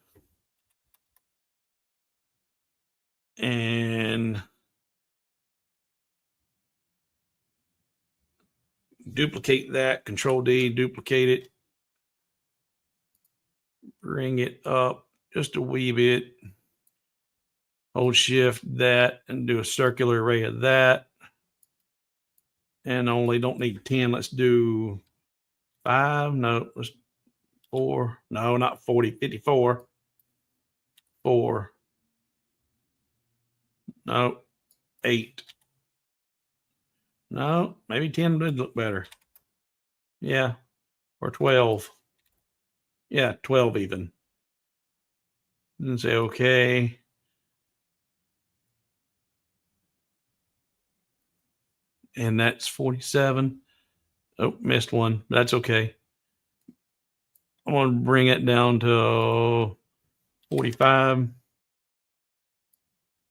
and duplicate that, Control D, duplicate it, bring it up just a wee bit, hold shift that, and do a circular array of that. And only don't need 10. Let's do 5. No, let's 4. No, not 40, 54. 4. No, 8. No, maybe 10 would look better. Yeah, or 12. Yeah, 12 even. And say okay. And that's 47. Oh, missed one. That's okay. I'm going to bring it down to 45.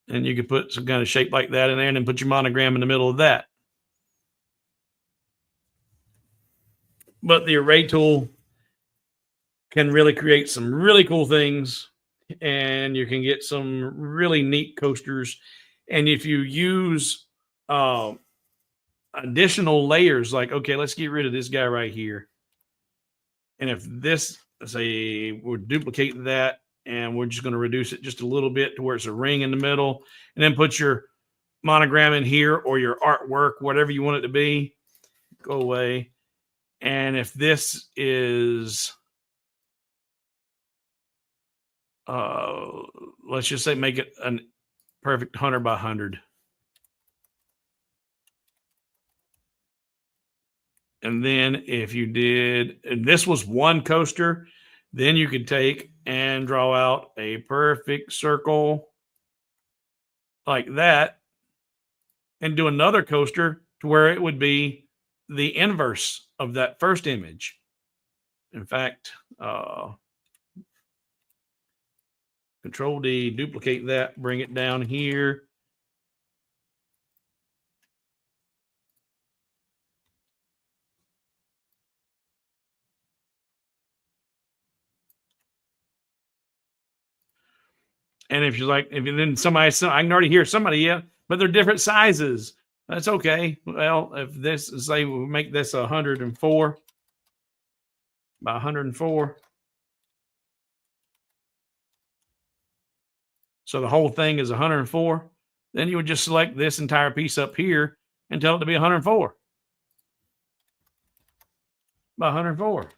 And you could put some kind of shape like that in there and then put your monogram in the middle of that. But the array tool can really create some really cool things, and you can get some really neat coasters. And if you use additional layers, like, okay, let's get rid of this guy right here. And if this, say, we'll duplicate that, and we're just going to reduce it just a little bit to where it's a ring in the middle, and then put your monogram in here or your artwork, whatever you want it to be, go away. And if this is, let's just say make it a perfect 100 by 100. And then if you did, and this was one coaster, then you could take and draw out a perfect circle like that and do another coaster to where it would be the inverse of that first image. In fact, Control D, duplicate that, bring it down here. And if you're like, if then somebody, I can already hear somebody, yeah, but they're different sizes. That's okay. Well, if this, say we make this 104 by 104. So the whole thing is 104. Then you would just select this entire piece up here and tell it to be 104 by 104.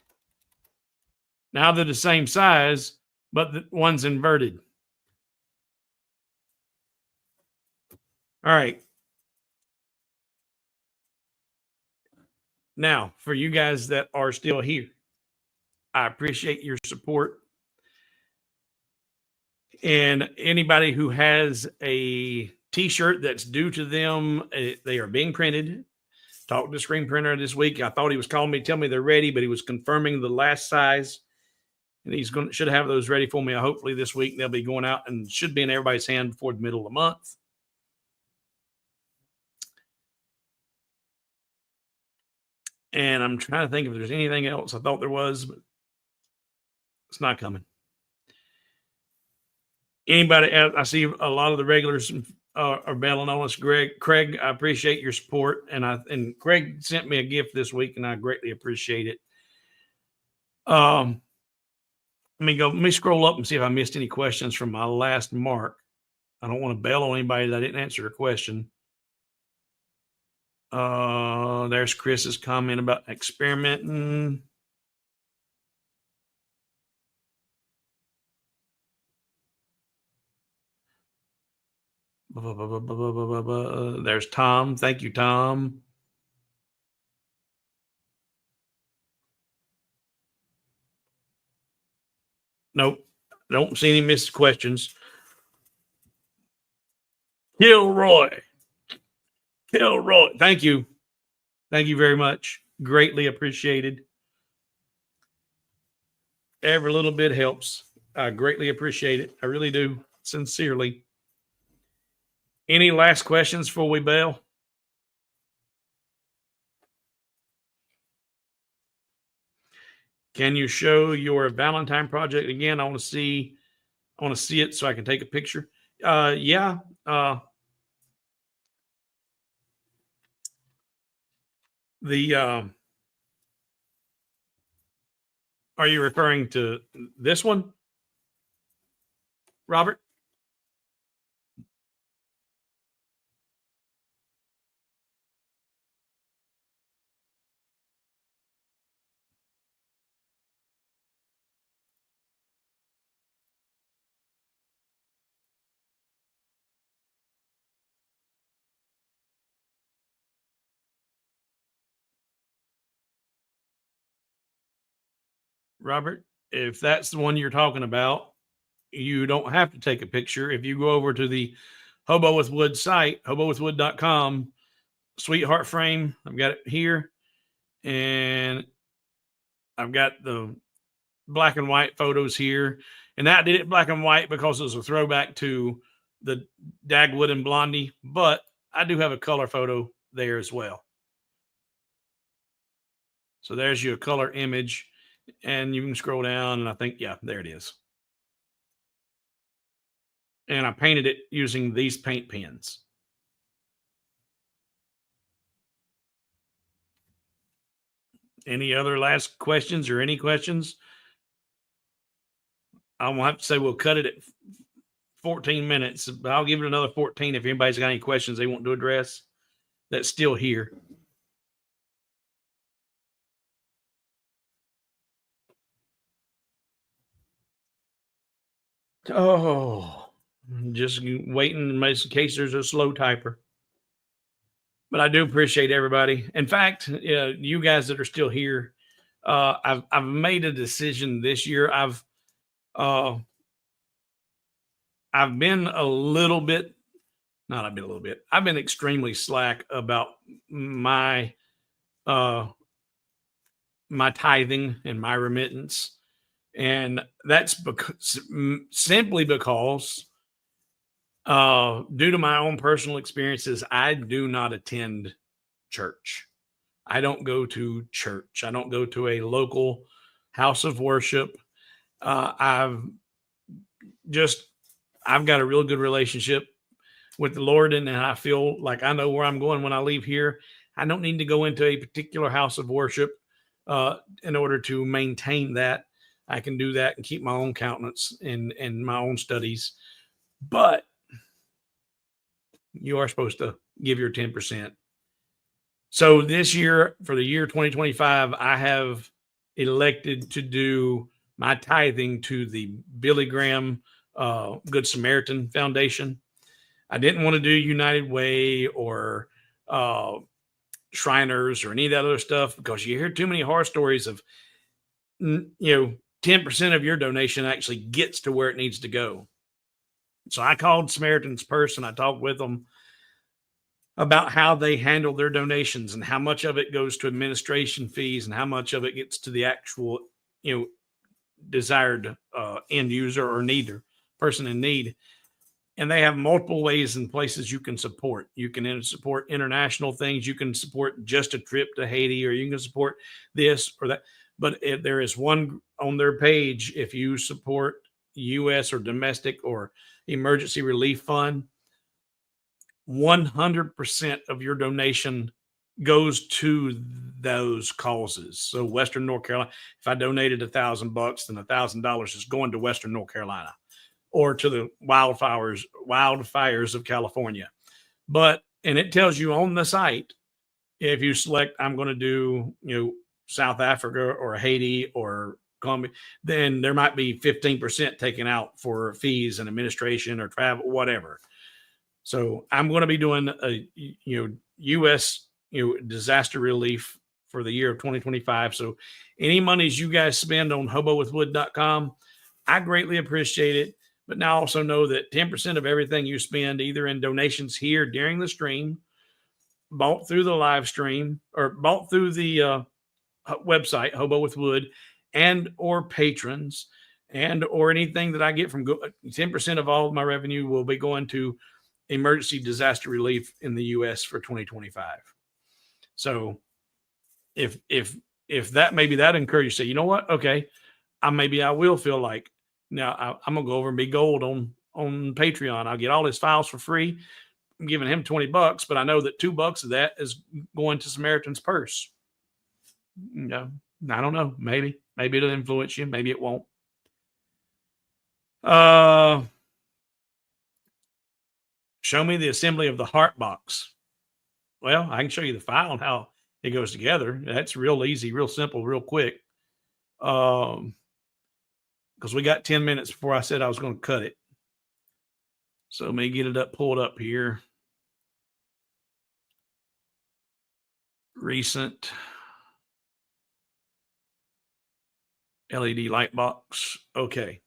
Now they're the same size, but the one's inverted. All right. Now, for you guys that are still here, I appreciate your support. And anybody who has a t-shirt that's due to them, they are being printed. Talked to the screen printer this week. I thought he was calling me, tell me they're ready, but he was confirming the last size. And he's going to should have those ready for me. Hopefully this week they'll be going out and should be in everybody's hand before the middle of the month. And I'm trying to think if there's anything else. I thought there was, but it's not coming. Anybody else? I see a lot of the regulars are bailing on us. Craig, I appreciate your support. And Craig sent me a gift this week, and I greatly appreciate it. Let me scroll up and see if I missed any questions from my last mark. I don't want to bail on anybody that I didn't answer a question. There's Chris's comment about experimenting. There's Tom. Thank you, Tom. Nope. Don't see any missed questions. Kilroy. Thank you. Thank you very much. Greatly appreciated. Every little bit helps. I greatly appreciate it. I really do. Sincerely. Any last questions before we bail? Can you show your Valentine project again? I want to see it so I can take a picture. Yeah. The are you referring to this one, Robert? Robert, if that's the one you're talking about, you don't have to take a picture. If you go over to the Hobo with Wood site, hobowithwood.com, sweetheart frame, I've got it here, and I've got the black and white photos here. And that did it black and white because it was a throwback to the Dagwood and Blondie, but I do have a color photo there as well. So there's your color image, and you can scroll down, and I think, yeah, there it is. And I painted it using these paint pens. Any other last questions or any questions? I'm gonna have to say we'll cut it at 14 minutes, but I'll give it another 14 if anybody's got any questions they want to address that's still here. Oh, just waiting in case there's a slow typer. But I do appreciate everybody. In fact, you guys that are still here, I've made a decision this year. Uh, I've been a little bit, not I've been a little bit. I've been extremely slack about my uh, my tithing and my remittance, and that's because simply because due to my own personal experiences, I do not attend church. I don't go to church. I don't go to a local house of worship. I've just I've got a real good relationship with the Lord, and I feel like I know where I'm going when I leave here. I don't need to go into a particular house of worship in order to maintain that. I can do that and keep my own countenance and my own studies. But you are supposed to give your 10%. So this year, for the year 2025, I have elected to do my tithing to the Billy Graham Good Samaritan Foundation. I didn't want to do United Way or Shriners or any of that other stuff because you hear too many horror stories of, 10% of your donation actually gets to where it needs to go. So I called Samaritan's Purse and I talked with them about how they handle their donations and how much of it goes to administration fees and how much of it gets to the actual, desired end user or needer, person in need. And they have multiple ways and places you can support. You can support international things. You can support just a trip to Haiti, or you can support this or that. But there is one on their page. If you support U.S. or domestic or emergency relief fund, 100% of your donation goes to those causes. So Western North Carolina, if I donated $1,000, then $1,000 is going to Western North Carolina or to the wildfires of California. And it tells you on the site, if you select, I'm going to do, South Africa or Haiti or Colombia, then there might be 15% taken out for fees and administration or travel, whatever. So I'm going to be doing a U.S. disaster relief for the year of 2025. So any monies you guys spend on hobowithwood.com, I greatly appreciate it. But now also know that 10% of everything you spend, either in donations here during the stream, bought through the live stream, or bought through the website Hobo with Wood, and or patrons, and or anything that I get from 10% of all of my revenue will be going to emergency disaster relief in the U.S. for 2025. So if that maybe that encourages you, say, you know what, okay, I will feel like now I'm gonna go over and be gold on Patreon. I'll get all his files for free. giving him $20, but I know that $2 of that is going to Samaritan's purse. No, I don't know. Maybe it'll influence you. Maybe it won't. Show me the assembly of the heart box. Well, I can show you the file and how it goes together. That's real easy, real simple, real quick. Because we got 10 minutes before I said I was going to cut it. So let me get it pulled up here. Recent LED light box. Okay.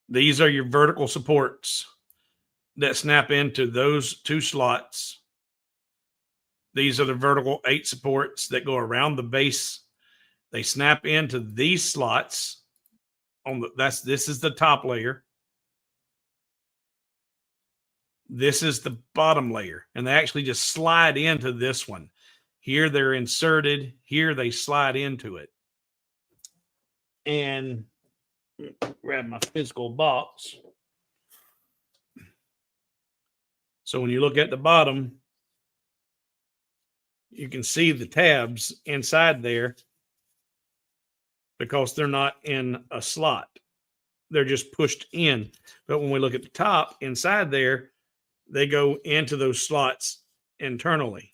These are your vertical supports that snap into those 2 slots. These are the vertical 8 supports that go around the base. They snap into these slots this is the top layer. This is the bottom layer, and they actually just slide into this one. Here they're inserted. Here they slide into it. And grab my physical box. So when you look at the bottom, you can see the tabs inside there because they're not in a slot. They're just pushed in. But when we look at the top inside there, they go into those slots internally.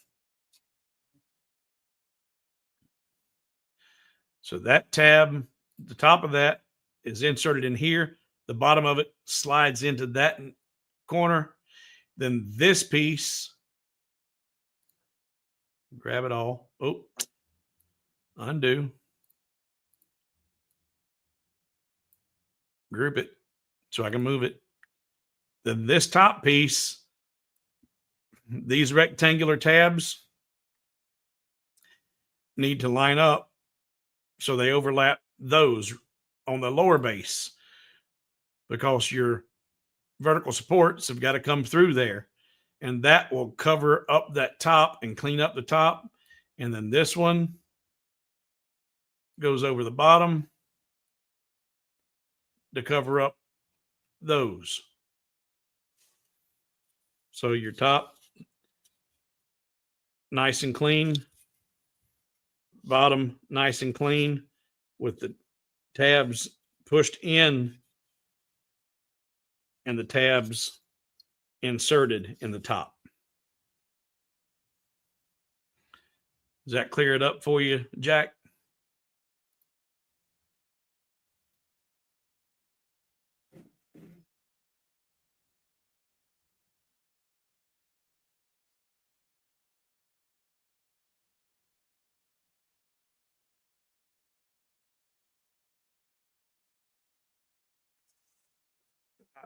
So that tab, the top of that is inserted in here. The bottom of it slides into that corner. Then this piece, grab it all. Oh, undo. Group it so I can move it. Then this top piece, these rectangular tabs need to line up so they overlap those on the lower base, because your vertical supports have got to come through there, and that will cover up that top and clean up the top. And then this one goes over the bottom to cover up those. So your top, nice and clean. Bottom, nice and clean, with the tabs pushed in and the tabs inserted in the top. Does that clear it up for you, Jack?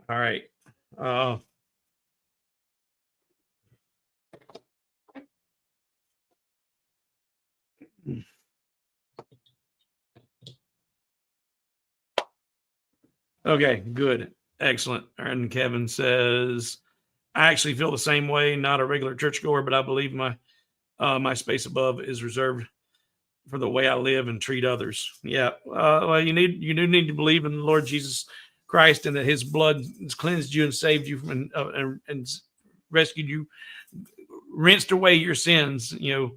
All right. Okay, good. Excellent. And Kevin says, I actually feel the same way. Not a regular churchgoer, but I believe my space above is reserved for the way I live and treat others. Yeah. Well, you do need to believe in the Lord Jesus Christ, and that his blood has cleansed you and saved you from, and rescued you, rinsed away your sins, and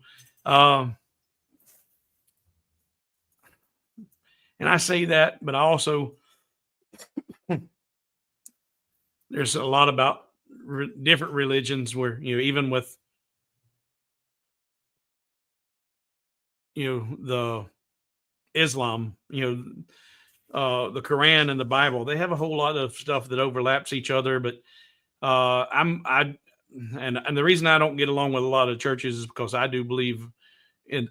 I say that, but I also, there's a lot about different religions where, even with, the Islam, the Quran and the Bible, they have a whole lot of stuff that overlaps each other. But and the reason I don't get along with a lot of churches is because I do believe in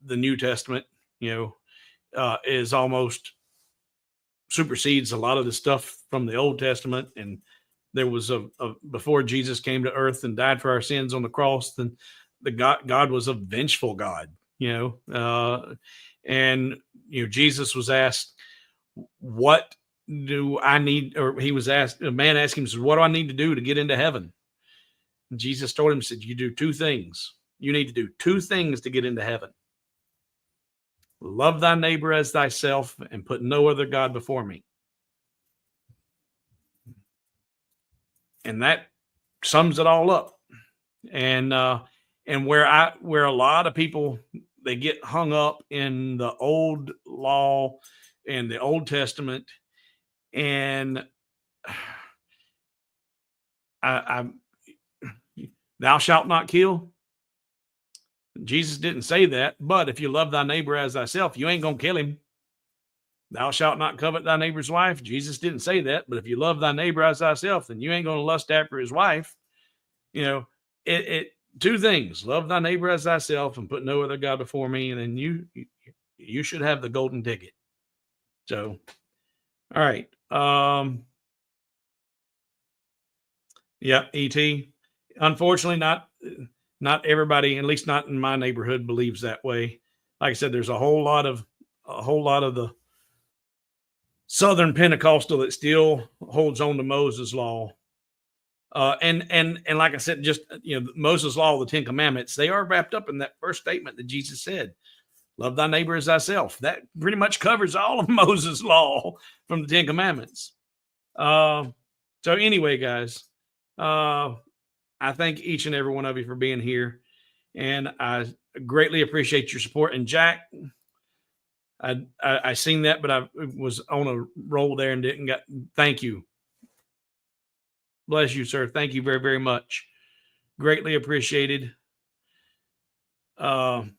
the New Testament, is almost supersedes a lot of the stuff from the Old Testament. And there was before Jesus came to earth and died for our sins on the cross, then God was a vengeful God, and Jesus was asked, what do I need? Or he was asked, a man asked him, what do I need to do to get into heaven? And Jesus told him, said, you do 2 things. You need to do 2 things to get into heaven. Love thy neighbor as thyself, and put no other God before me. And that sums it all up. And where a lot of people, they get hung up in the old law and the Old Testament, and I thou shalt not kill. Jesus didn't say that, but if you love thy neighbor as thyself, you ain't gonna kill him. Thou shalt not covet thy neighbor's wife. Jesus didn't say that, but if you love thy neighbor as thyself, then you ain't gonna lust after his wife. You know, it two things: love thy neighbor as thyself, and put no other God before me. And then you should have the golden ticket. So, all right, yeah, ET. Unfortunately, not everybody, at least not in my neighborhood, believes that way. Like I said, there's a whole lot of the Southern Pentecostal that still holds on to Moses' law. And like I said, just Moses' law, the 10 Commandments, they are wrapped up in that first statement that Jesus said, "Love thy neighbor as thyself." That pretty much covers all of Moses' law from the 10 Commandments. So anyway, guys, I thank each and every one of you for being here, and I greatly appreciate your support. And Jack, I seen that, but I was on a roll there and didn't get. Thank you. Bless you, sir. Thank you very, very much. Greatly appreciated. And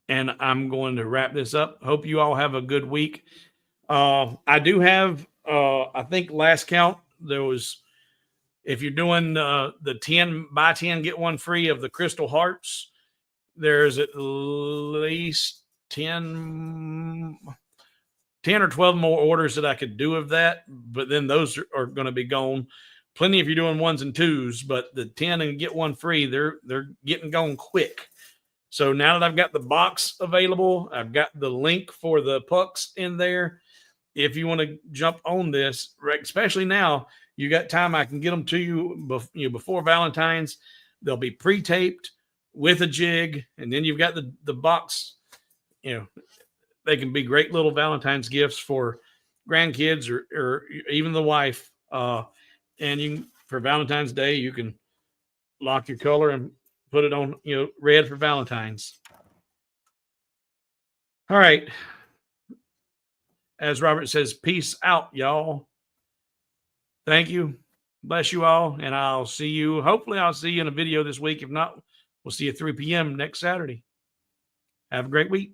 I'm going to wrap this up. Hope you all have a good week. I do have, I think last count, there was, if you're doing the 10 buy 10, get one free of the crystal hearts, there's at least 10 or 12 more orders that I could do of that, but then those are going to be gone. Plenty if you're doing ones and twos, but the 10 and get one free, they're getting gone quick. So now that I've got the box available, I've got the link for the pucks in there. If you want to jump on this, especially now, you got time. I can get them to you, before Valentine's. They'll be pre-taped with a jig, and then you've got the box. They can be great little Valentine's gifts for grandkids or even the wife. And you for Valentine's Day, you can lock your color and put it on, red for Valentine's. All right. As Robert says, peace out, y'all. Thank you. Bless you all. And I'll see you. Hopefully I'll see you in a video this week. If not, we'll see you at 3 p.m. next Saturday. Have a great week.